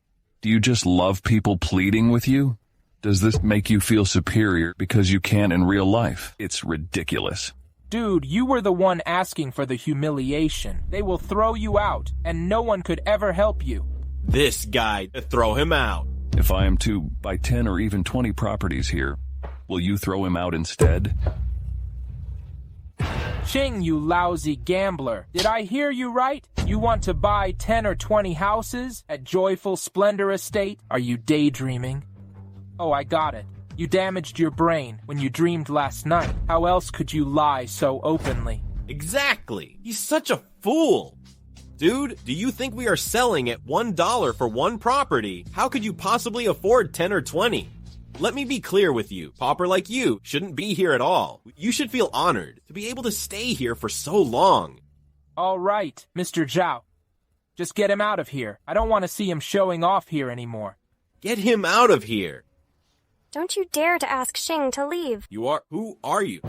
Do you just love people pleading with you? Does this make you feel superior because you can in real life? It's ridiculous. Dude, you were the one asking for the humiliation. They will throw you out, and no one could ever help you. This guy, throw him out. If I am to buy 10 or even 20 properties here, will you throw him out instead? Xing, you lousy gambler. Did I hear you right? You want to buy 10 or 20 houses at Joyful Splendor Estate? Are you daydreaming? Oh, I got it. You damaged your brain when you dreamed last night. How else could you lie so openly? Exactly. He's such a fool. Dude, do you think we are selling at $1 for one property? How could you possibly afford 10 or 20? Let me be clear with you. Pauper like you shouldn't be here at all. You should feel honored to be able to stay here for so long. All right, Mr. Zhao. Just get him out of here. I don't want to see him showing off here anymore. Get him out of here. Don't you dare to ask Xing to leave. Who are you?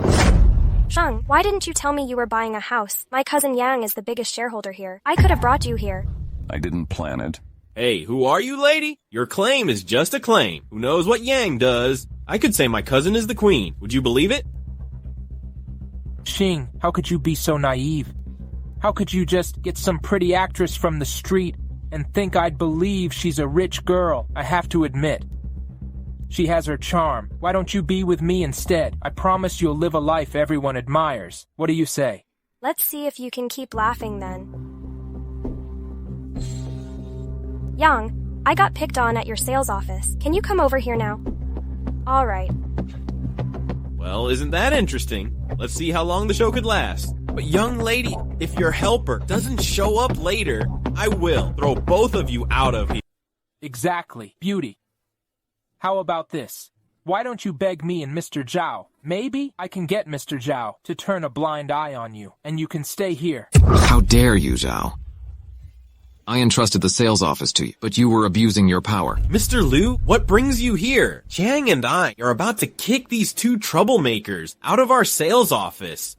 Shang, why didn't you tell me you were buying a house? My cousin Yang is the biggest shareholder here. I could have brought you here. I didn't plan it. Hey, who are you, lady? Your claim is just a claim. Who knows what Yang does? I could say my cousin is the queen. Would you believe it? Xing, how could you be so naive? How could you just get some pretty actress from the street and think I'd believe she's a rich girl? I have to admit. She has her charm. Why don't you be with me instead? I promise you'll live a life everyone admires. What do you say? Let's see if you can keep laughing then. Yang, I got picked on at your sales office. Can you come over here now? All right. Well, isn't that interesting? Let's see how long the show could last. But young lady, if your helper doesn't show up later, I will throw both of you out of here. Exactly. Beauty. How about this? Why don't you beg me and Mr. Zhao? Maybe I can get Mr. Zhao to turn a blind eye on you, and you can stay here. How dare you, Zhao? I entrusted the sales office to you, but you were abusing your power. Mr. Liu, what brings you here? Chang and I are about to kick these two troublemakers out of our sales office.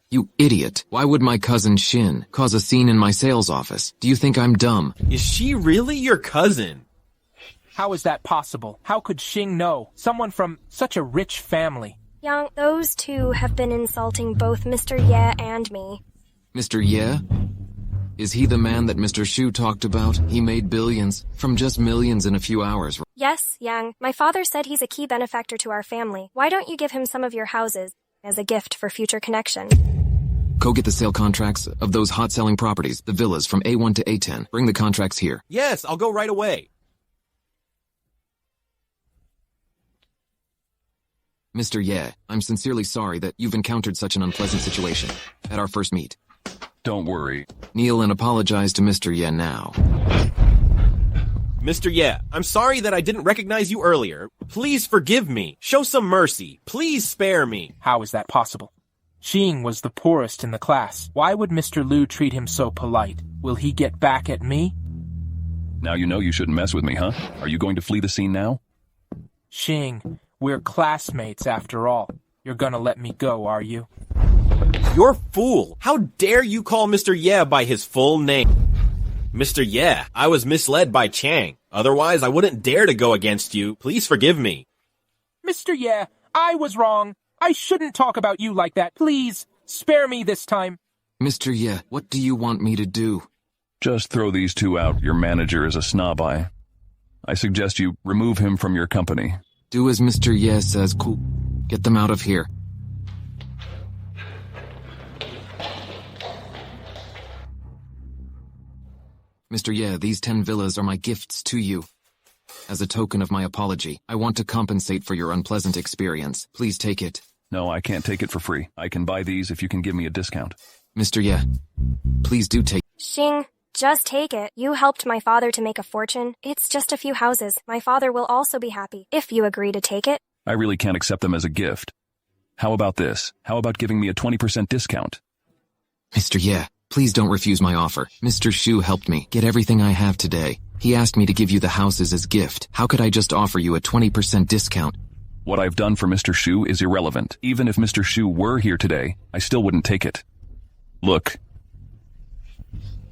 You idiot. Why would my cousin Xin cause a scene in my sales office? Do you think I'm dumb? Is she really your cousin? How is that possible? How could Xing know? Someone from such a rich family. Yang, those two have been insulting both Mr. Ye and me. Mr. Ye? Is he the man that Mr. Shu talked about? He made billions from just millions in a few hours. Yes, Yang. My father said he's a key benefactor to our family. Why don't you give him some of your houses as a gift for future connection? Go get the sale contracts of those hot-selling properties, the villas from A1 to A10. Bring the contracts here. Yes, I'll go right away. Mr. Ye, I'm sincerely sorry that you've encountered such an unpleasant situation at our first meet. Don't worry. Kneel and apologize to Mr. Ye now. Mr. Ye, I'm sorry that I didn't recognize you earlier. Please forgive me. Show some mercy. Please spare me. How is that possible? Xing was the poorest in the class. Why would Mr. Liu treat him so polite? Will he get back at me? Now you know you shouldn't mess with me, huh? Are you going to flee the scene now? Xing, we're classmates after all. You're gonna let me go, are you? You're a fool. How dare you call Mr. Ye by his full name? Mr. Ye, I was misled by Chang. Otherwise, I wouldn't dare to go against you. Please forgive me. Mr. Ye, I was wrong. I shouldn't talk about you like that. Please, spare me this time. Mr. Ye, what do you want me to do? Just throw these two out. Your manager is a snob. I suggest you remove him from your company. Do as Mr. Ye says. Cool. Get them out of here. Mr. Ye, these 10 villas are my gifts to you. As a token of my apology, I want to compensate for your unpleasant experience. Please take it. No, I can't take it for free. I can buy these if you can give me a discount. Mr. Ye, please do take it. Xing, just take it. You helped my father to make a fortune. It's just a few houses. My father will also be happy if you agree to take it. I really can't accept them as a gift. How about this? How about giving me a 20% discount? Mr. Ye, please don't refuse my offer. Mr. Shu helped me get everything I have today. He asked me to give you the houses as gift. How could I just offer you a 20% discount? What I've done for Mr. Shu is irrelevant. Even if Mr. Shu were here today, I still wouldn't take it. Look,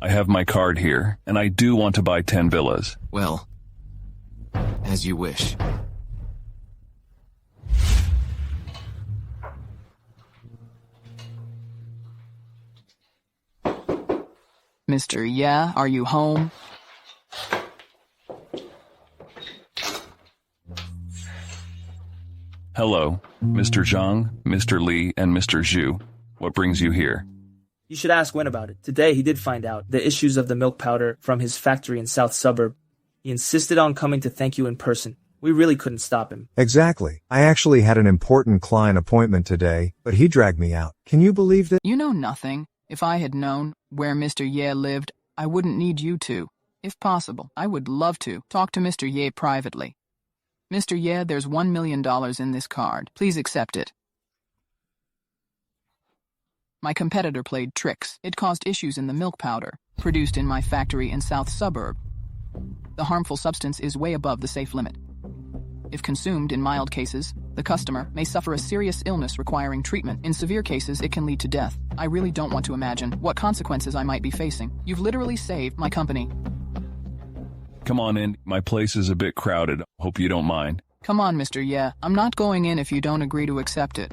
I have my card here, and I do want to buy 10 villas. Well, as you wish. Mr. Yeah, are you home? Hello, Mr. Zhang, Mr. Li, and Mr. Zhu. What brings you here? You should ask Wen about it. Today, he did find out the issues of the milk powder from his factory in South Suburb. He insisted on coming to thank you in person. We really couldn't stop him. Exactly. I actually had an important client appointment today, but he dragged me out. Can you believe that? You know nothing. If I had known where Mr. Ye lived, I wouldn't need you to. If possible, I would love to talk to Mr. Ye privately. Mr. Ye, there's $1 million in this card. Please accept it. My competitor played tricks. It caused issues in the milk powder, produced in my factory in South Suburb. The harmful substance is way above the safe limit. If consumed in mild cases, the customer may suffer a serious illness requiring treatment. In severe cases, it can lead to death. I really don't want to imagine what consequences I might be facing. You've literally saved my company. Come on in. My place is a bit crowded. Hope you don't mind. Come on, Mr. Yeah. I'm not going in if you don't agree to accept it.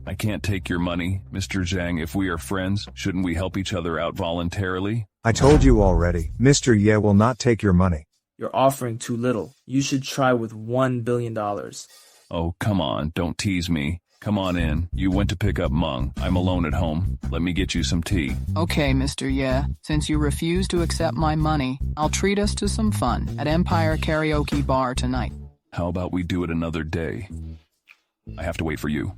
I can't take your money, Mr. Zhang. If we are friends, shouldn't we help each other out voluntarily? I told you already, Mr. Ye will not take your money. You're offering too little. You should try with $1 billion. Oh, come on. Don't tease me. Come on in. You went to pick up Meng. I'm alone at home. Let me get you some tea. Okay, Mr. Yeah. Since you refuse to accept my money, I'll treat us to some fun at Empire Karaoke Bar tonight. How about we do it another day? I have to wait for you.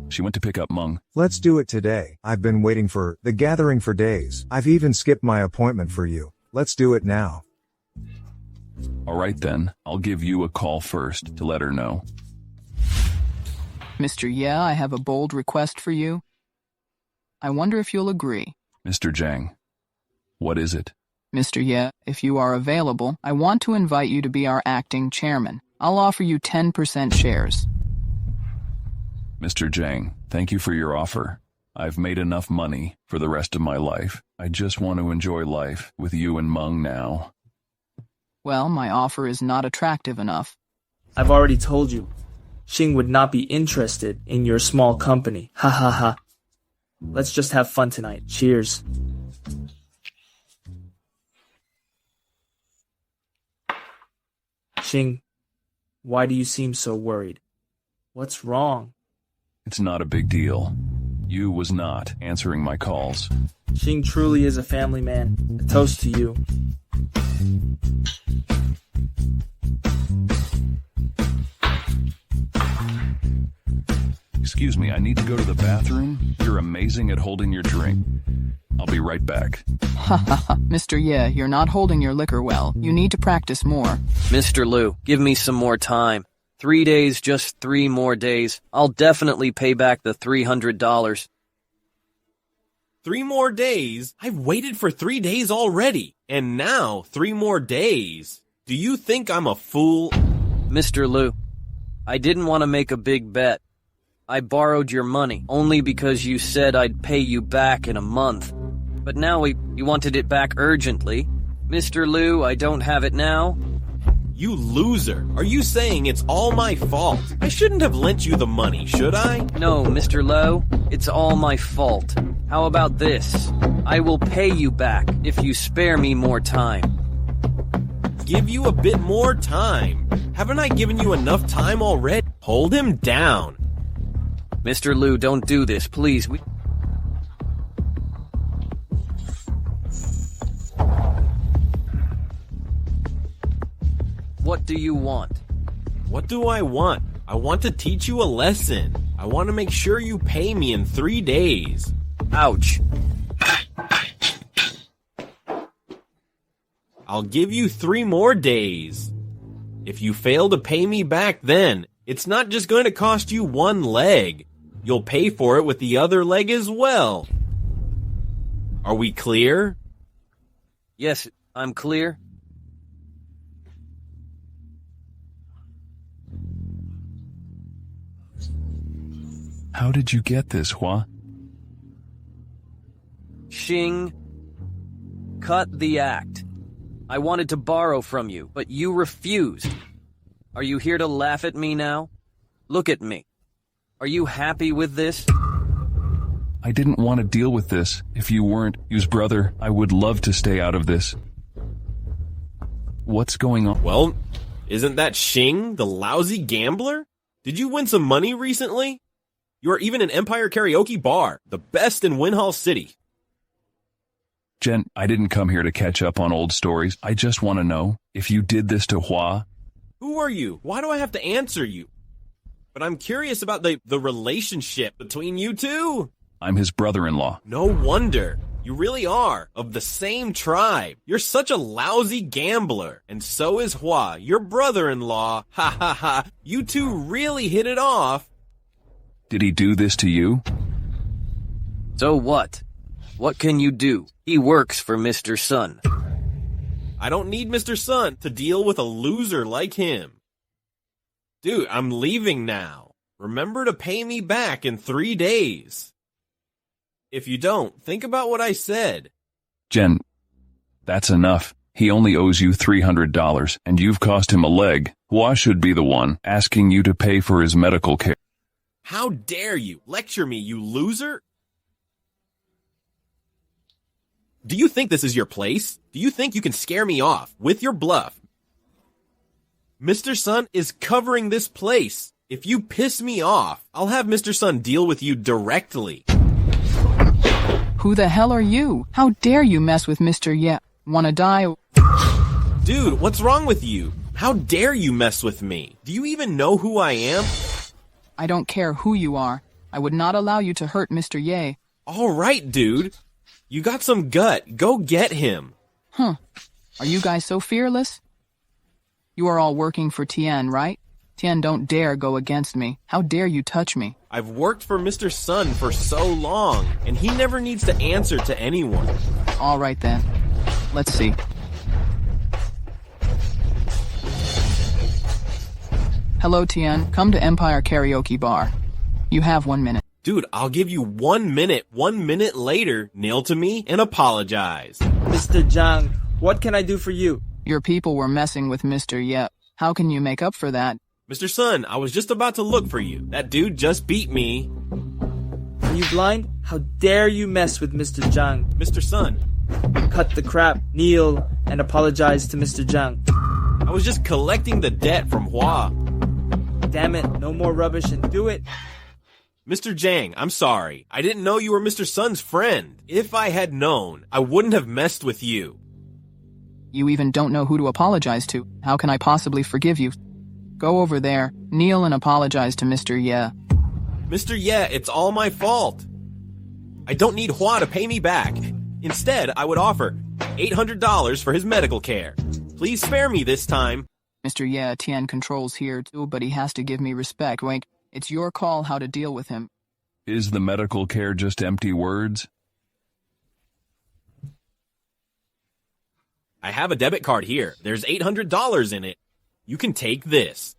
She went to pick up Meng. Let's do it today. I've been waiting for the gathering for days. I've even skipped my appointment for you. Let's do it now. All right then. I'll give you a call first to let her know. Mr. Yeah, I have a bold request for you. I wonder if you'll agree. Mr. Zhang, what is it? Mr. Yeah, if you are available, I want to invite you to be our acting chairman. I'll offer you 10% shares. Mr. Zhang, thank you for your offer. I've made enough money for the rest of my life. I just want to enjoy life with you and Meng now. Well, my offer is not attractive enough. I've already told you. Xing would not be interested in your small company. Ha ha ha. Let's just have fun tonight. Cheers. Xing, why do you seem so worried? What's wrong? It's not a big deal. You was not answering my calls. Xing truly is a family man. A toast to you. Excuse me, I need to go to the bathroom. You're amazing at holding your drink. I'll be right back. Ha ha ha. Mr. Yeah, you're not holding your liquor well. You need to practice more. Mr. Liu, give me some more time. 3 days, just 3 more days. I'll definitely pay back the $300. 3 more days? I've waited for 3 days already. And now, 3 more days. Do you think I'm a fool? Mr. Liu, I didn't want to make a big bet. I borrowed your money only because you said I'd pay you back in a month. But now you wanted it back urgently. Mr. Liu, I don't have it now. You loser. Are you saying it's all my fault? I shouldn't have lent you the money, should I? No, Mr. Liu, it's all my fault. How about this? I will pay you back if you spare me more time. Give you a bit more time? Haven't I given you enough time already? Hold him down. Mr. Liu, don't do this, please. What do you want? What do I want? I want to teach you a lesson. I want to make sure you pay me in 3 days. Ouch. I'll give you 3 more days. If you fail to pay me back then, it's not just going to cost you 1 leg. You'll pay for it with the other leg as well. Are we clear? Yes, I'm clear. How did you get this, Hua? Xing, cut the act. I wanted to borrow from you, but you refused. Are you here to laugh at me now? Look at me. Are you happy with this? I didn't want to deal with this. If you weren't Yu's brother, I would love to stay out of this. What's going on? Well, isn't that Xing, the lousy gambler? Did you win some money recently? You are even an Empire Karaoke Bar, the best in Winhall City. Jen, I didn't come here to catch up on old stories. I just want to know if you did this to Hua. Who are you? Why do I have to answer you? But I'm curious about the relationship between you two. I'm his brother-in-law. No wonder. You really are of the same tribe. You're such a lousy gambler. And so is Hua, your brother-in-law. Ha ha ha. You two really hit it off. Did he do this to you? So what? What can you do? He works for Mr. Sun. I don't need Mr. Sun to deal with a loser like him. Dude, I'm leaving now. Remember to pay me back in 3 days. If you don't, think about what I said. Jen, that's enough. He only owes you $300, and you've cost him a leg. Hua should be the one asking you to pay for his medical care. How dare you lecture me, you loser? Do you think this is your place? Do you think you can scare me off with your bluff? Mr. Sun is covering this place. If you piss me off, I'll have Mr. Sun deal with you directly. Who the hell are you? How dare you mess with Mr. Ye? Wanna die? Dude, what's wrong with you? How dare you mess with me? Do you even know who I am? I don't care who you are. I would not allow you to hurt Mr. Ye. All right, dude. You got some gut. Go get him. Huh. Are you guys so fearless? You are all working for Tien, right? Tien, don't dare go against me. How dare you touch me? I've worked for Mr. Sun for so long, and he never needs to answer to anyone. All right, then. Let's see. Hello, Tien. Come to Empire Karaoke Bar. You have 1 minute. Dude, I'll give you 1 minute. 1 minute later, kneel to me and apologize. Mr. Zhang, what can I do for you? Your people were messing with Mr. Yep. How can you make up for that? Mr. Sun, I was just about to look for you. That dude just beat me. Are you blind? How dare you mess with Mr. Zhang? Mr. Sun. Cut the crap, kneel, and apologize to Mr. Zhang. I was just collecting the debt from Hua. Damn it, no more rubbish and do it. Mr. Zhang, I'm sorry. I didn't know you were Mr. Sun's friend. If I had known, I wouldn't have messed with you. You even don't know who to apologize to. How can I possibly forgive you? Go over there, kneel and apologize to Mr. Ye. Mr. Ye, it's all my fault. I don't need Hua to pay me back. Instead, I would offer $800 for his medical care. Please spare me this time. Mr. Ye, Tien controls here too, but he has to give me respect. Wink, it's your call how to deal with him. Is the medical care just empty words? I have a debit card here. There's $800 in it. You can take this.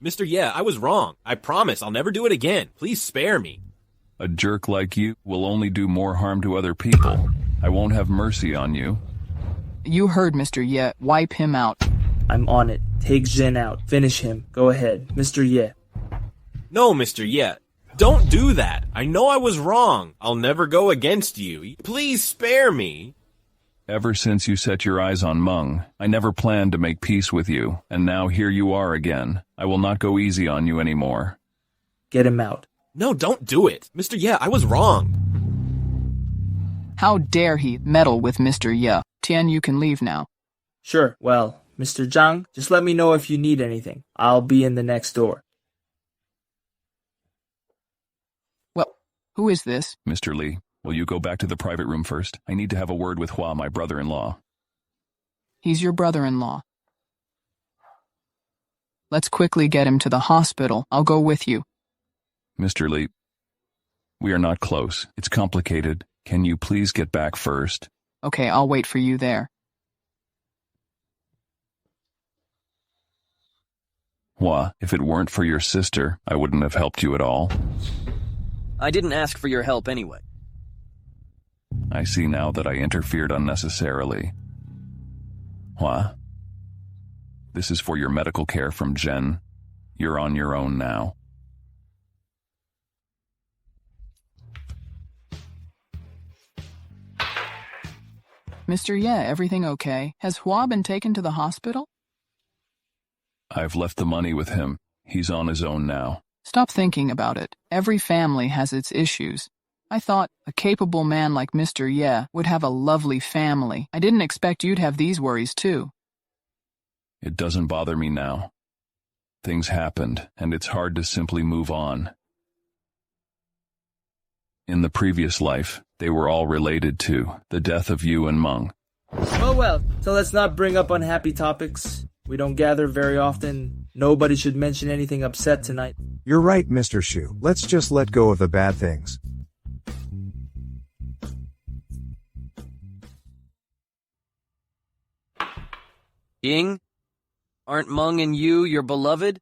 Mr. Ye, I was wrong. I promise I'll never do it again. Please spare me. A jerk like you will only do more harm to other people. I won't have mercy on you. You heard Mr. Ye. Wipe him out. I'm on it. Take Jin out. Finish him. Go ahead. Mr. Ye. No, Mr. Ye. Don't do that. I know I was wrong. I'll never go against you. Please spare me. Ever since you set your eyes on Meng, I never planned to make peace with you, and now here you are again. I will not go easy on you anymore. Get him out. No, don't do it. Mr. Ye, I was wrong. How dare he meddle with Mr. Ye. Tien, you can leave now. Sure. Well, Mr. Zhang, just let me know if you need anything. I'll be in the next door. Well, who is this? Mr. Li, will you go back to the private room first? I need to have a word with Hua, my brother-in-law. He's your brother-in-law. Let's quickly get him to the hospital. I'll go with you. Mr. Li, we are not close. It's complicated. Can you please get back first? Okay, I'll wait for you there. Hua, if it weren't for your sister, I wouldn't have helped you at all. I didn't ask for your help anyway. I see now that I interfered unnecessarily. Hua, this is for your medical care from Jen. You're on your own now. Mr. Ye, everything okay? Has Hua been taken to the hospital? I've left the money with him. He's on his own now. Stop thinking about it. Every family has its issues. I thought a capable man like Mr. Ye would have a lovely family. I didn't expect you'd have these worries too. It doesn't bother me now. Things happened, and it's hard to simply move on. In the previous life, they were all related to the death of you and Meng. Well, so let's not bring up unhappy topics. We don't gather very often. Nobody should mention anything upset tonight. You're right, Mr. Shu. Let's just let go of the bad things. Ying? Aren't Meng and you your beloved?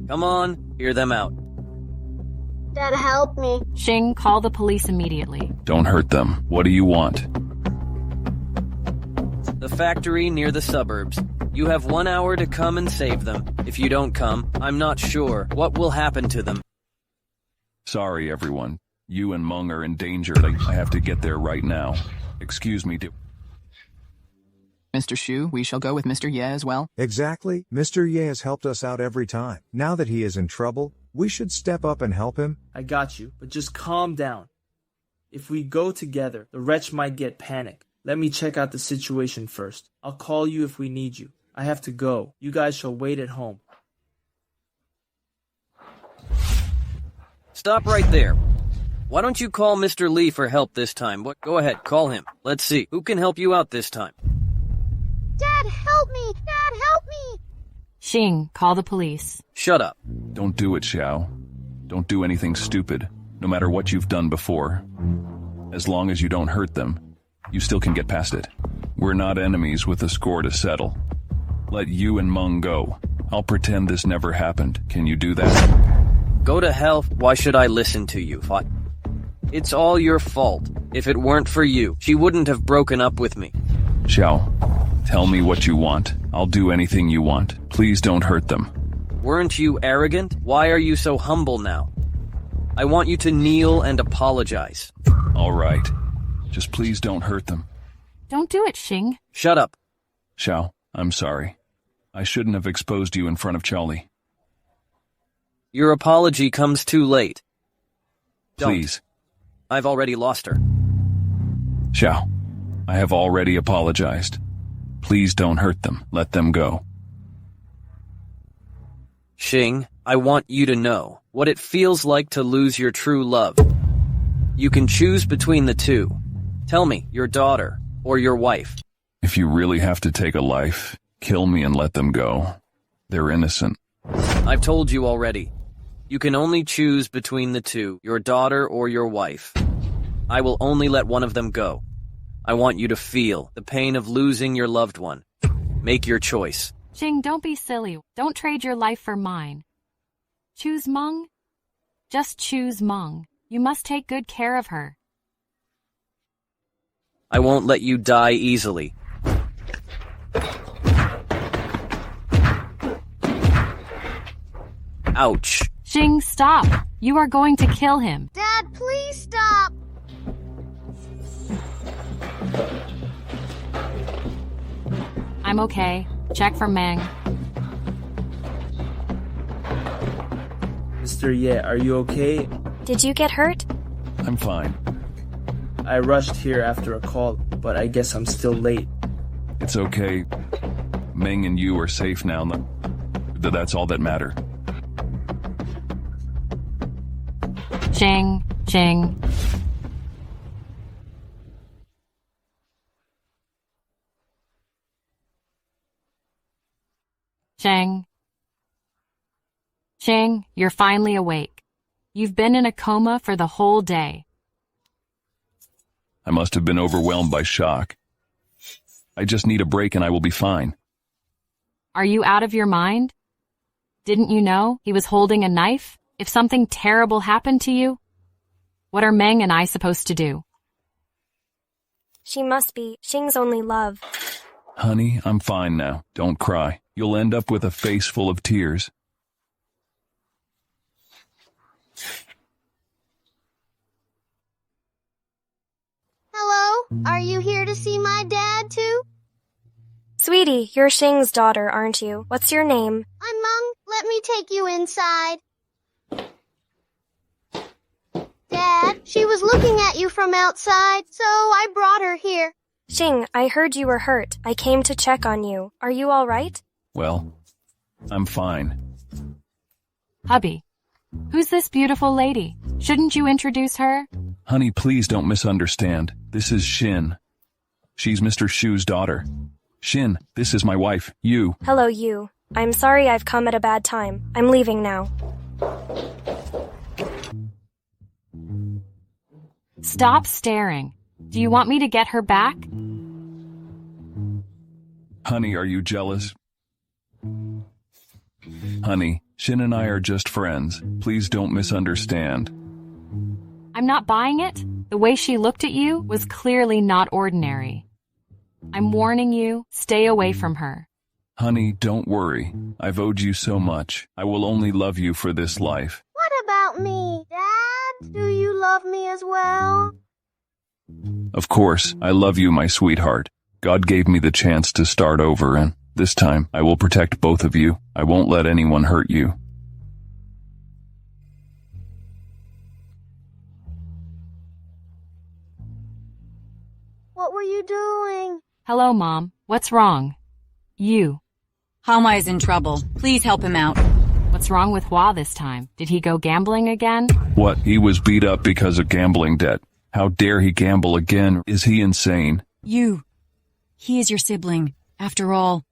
Come on, hear them out. Dad, help me. Xing, call the police immediately. Don't hurt them. What do you want? The factory near the suburbs. You have 1 hour to come and save them. If you don't come, I'm not sure what will happen to them. Sorry, everyone. You and Meng are in danger. I have to get there right now. Excuse me, Mr. Shu, we shall go with Mr. Ye as well. Exactly. Mr. Ye has helped us out every time. Now that he is in trouble, we should step up and help him. I got you, but just calm down. If we go together, the wretch might get panic. Let me check out the situation first. I'll call you if we need you. I have to go. You guys shall wait at home. Stop right there. Why don't you call Mr. Lee for help this time? Go ahead, call him. Let's see. Who can help you out this time? Dad, help me! Dad, help me! Xing, call the police. Shut up. Don't do it, Xiao. Don't do anything stupid, no matter what you've done before. As long as you don't hurt them, you still can get past it. We're not enemies with a score to settle. Let you and Meng go. I'll pretend this never happened. Can you do that? Go to hell. Why should I listen to you? It's all your fault. If it weren't for you, she wouldn't have broken up with me. Xiao, tell me what you want. I'll do anything you want. Please don't hurt them. Weren't you arrogant? Why are you so humble now? I want you to kneel and apologize. All right. Just please don't hurt them. Don't do it, Xing. Shut up. Xiao, I'm sorry. I shouldn't have exposed you in front of Charlie. Your apology comes too late. Please. I've already lost her. Xiao, I have already apologized. Please don't hurt them. Let them go. Xing, I want you to know what it feels like to lose your true love. You can choose between the two. Tell me, your daughter or your wife. If you really have to take a life, kill me and let them go. They're innocent. I've told you already. You can only choose between the two, your daughter or your wife. I will only let one of them go. I want you to feel the pain of losing your loved one. Make your choice. Xing, don't be silly. Don't trade your life for mine. Choose Meng. Just choose Meng. You must take good care of her. I won't let you die easily. Ouch. Xing, stop. You are going to kill him. Dad, please stop! I'm okay. Check for Meng. Mr. Ye, are you okay? Did you get hurt? I'm fine. I rushed here after a call, but I guess I'm still late. It's okay. Meng and you are safe now. That's all that matters. Xing, Xing. Xing. Xing, you're finally awake. You've been in a coma for the whole day. I must have been overwhelmed by shock. I just need a break and I will be fine. Are you out of your mind? Didn't you know he was holding a knife? If something terrible happened to you, what are Meng and I supposed to do? She must be Xing's only love. Honey, I'm fine now. Don't cry. You'll end up with a face full of tears. Hello? Are you here to see my dad, too? Sweetie, you're Xing's daughter, aren't you? What's your name? I'm Meng. Let me take you inside. Dad, she was looking at you from outside, so I brought her here. Xing, I heard you were hurt. I came to check on you. Are you all right? Well, I'm fine. Hubby, who's this beautiful lady? Shouldn't you introduce her? Honey, please don't misunderstand. This is Xin. She's Mr. Shu's daughter. Xin, this is my wife, Yu. Hello, Yu. I'm sorry I've come at a bad time. I'm leaving now. Stop staring. Do you want me to get her back? Honey, are you jealous? Honey, Shin and I are just friends. Please don't misunderstand. I'm not buying it. The way she looked at you was clearly not ordinary. I'm warning you, stay away from her. Honey, don't worry. I've owed you so much. I will only love you for this life. What about me, Dad? Do you love me as well? Of course, I love you, my sweetheart. God gave me the chance to start over, and this time I will protect both of you. I won't let anyone hurt you. What were you doing? Hello, Mom. What's wrong? You. Hama is in trouble. Please help him out. What's wrong with Hua this time? Did he go gambling again? What? He was beat up because of gambling debt. How dare he gamble again? Is he insane? He is your sibling, after all.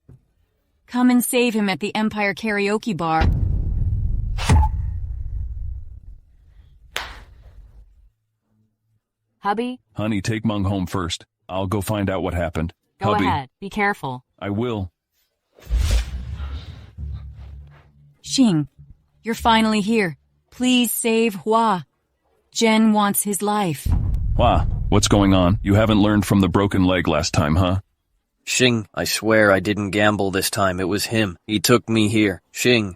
Come and save him at the Empire Karaoke Bar. Hubby? Honey, take Mung home first. I'll go find out what happened. Go Hubby, ahead. Be careful. I will. Xing, you're finally here. Please save Hua. Jen wants his life. Hua, what's going on? You haven't learned from the broken leg last time, huh? Xing, I swear I didn't gamble this time. It was him. He took me here. Xing,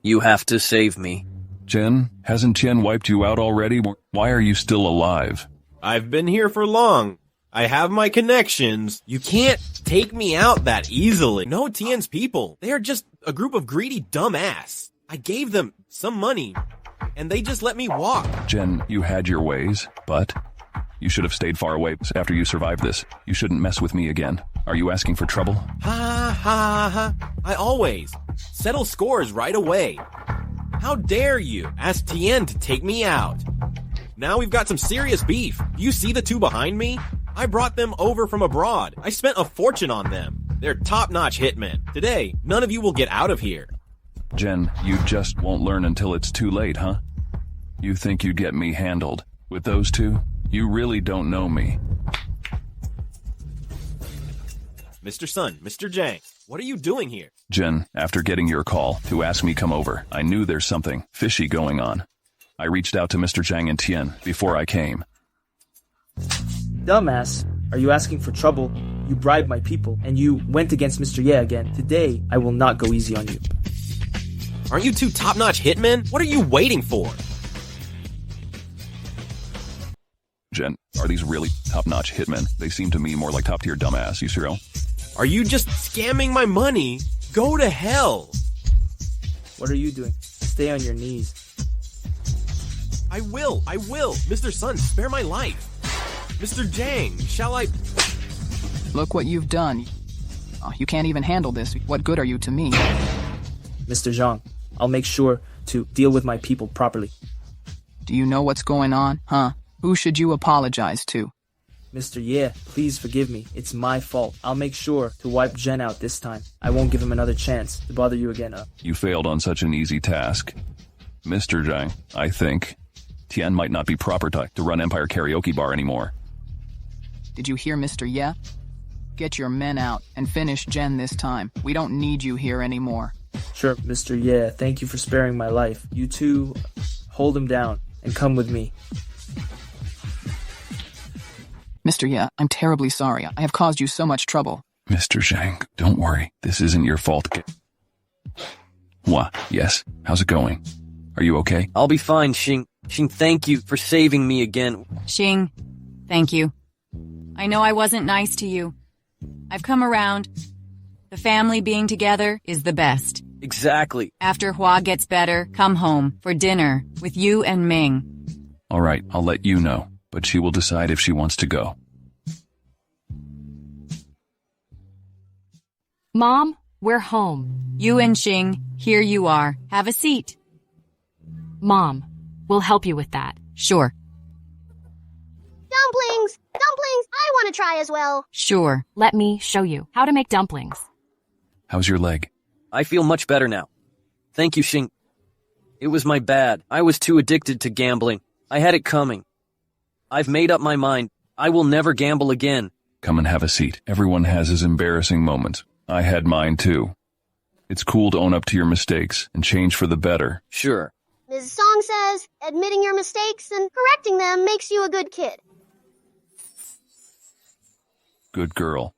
you have to save me. Jen, hasn't Jen wiped you out already? Why are you still alive? I've been here for long. I have my connections. You can't take me out that easily. No, Tien's people. They are just a group of greedy dumbass. I gave them some money, and they just let me walk. Jen, you had your ways, but you should have stayed far away after you survived this. You shouldn't mess with me again. Are you asking for trouble? Ha ha ha. I always settle scores right away. How dare you ask Tien to take me out? Now we've got some serious beef. Do you see the two behind me? I brought them over from abroad. I spent a fortune on them. They're top-notch hitmen. Today, none of you will get out of here. Jen, you just won't learn until it's too late, huh? You think you'd get me handled. With those two, you really don't know me. Mr. Sun, Mr. Jang, what are you doing here? Jen, after getting your call to ask me come over, I knew there's something fishy going on. I reached out to Mr. Zhang and Tien before I came. Dumbass, are you asking for trouble? You bribed my people, and you went against Mr. Ye again. Today, I will not go easy on you. Aren't you two top-notch hitmen? What are you waiting for? Jen, are these really top-notch hitmen? They seem to me more like top-tier dumbass, you sure? Are you just scamming my money? Go to hell! What are you doing? Stay on your knees. I will. Mr. Sun, spare my life. Mr. Jang, shall I... Look what you've done. Oh, you can't even handle this. What good are you to me? Mr. Zhang, I'll make sure to deal with my people properly. Do you know what's going on, huh? Who should you apologize to? Mr. Ye, please forgive me. It's my fault. I'll make sure to wipe Jen out this time. I won't give him another chance to bother you again. You failed on such an easy task. Mr. Zhang, I think Tien might not be proper to run Empire Karaoke Bar anymore. Did you hear Mr. Ye? Get your men out and finish Jen this time. We don't need you here anymore. Sure, Mr. Ye, thank you for sparing my life. You two, hold him down and come with me. Mr. Ye, I'm terribly sorry. I have caused you so much trouble. Mr. Zhang, don't worry. This isn't your fault. What? Yes. How's it going? Are you okay? I'll be fine, Xing. Xing, thank you for saving me again. Xing, thank you. I know I wasn't nice to you. I've come around. The family being together is the best. Exactly. After Hua gets better, come home for dinner with you and Ming. All right, I'll let you know, but she will decide if she wants to go. Mom, we're home. You and Xing, here you are. Have a seat. Mom, we'll help you with that. Sure. Dumplings! Dumplings! I want to try as well. Sure. Let me show you how to make dumplings. How's your leg? I feel much better now. Thank you, Xing. It was my bad. I was too addicted to gambling. I had it coming. I've made up my mind. I will never gamble again. Come and have a seat. Everyone has his embarrassing moments. I had mine too. It's cool to own up to your mistakes and change for the better. Sure. Ms. Song says admitting your mistakes and correcting them makes you a good kid. Good girl.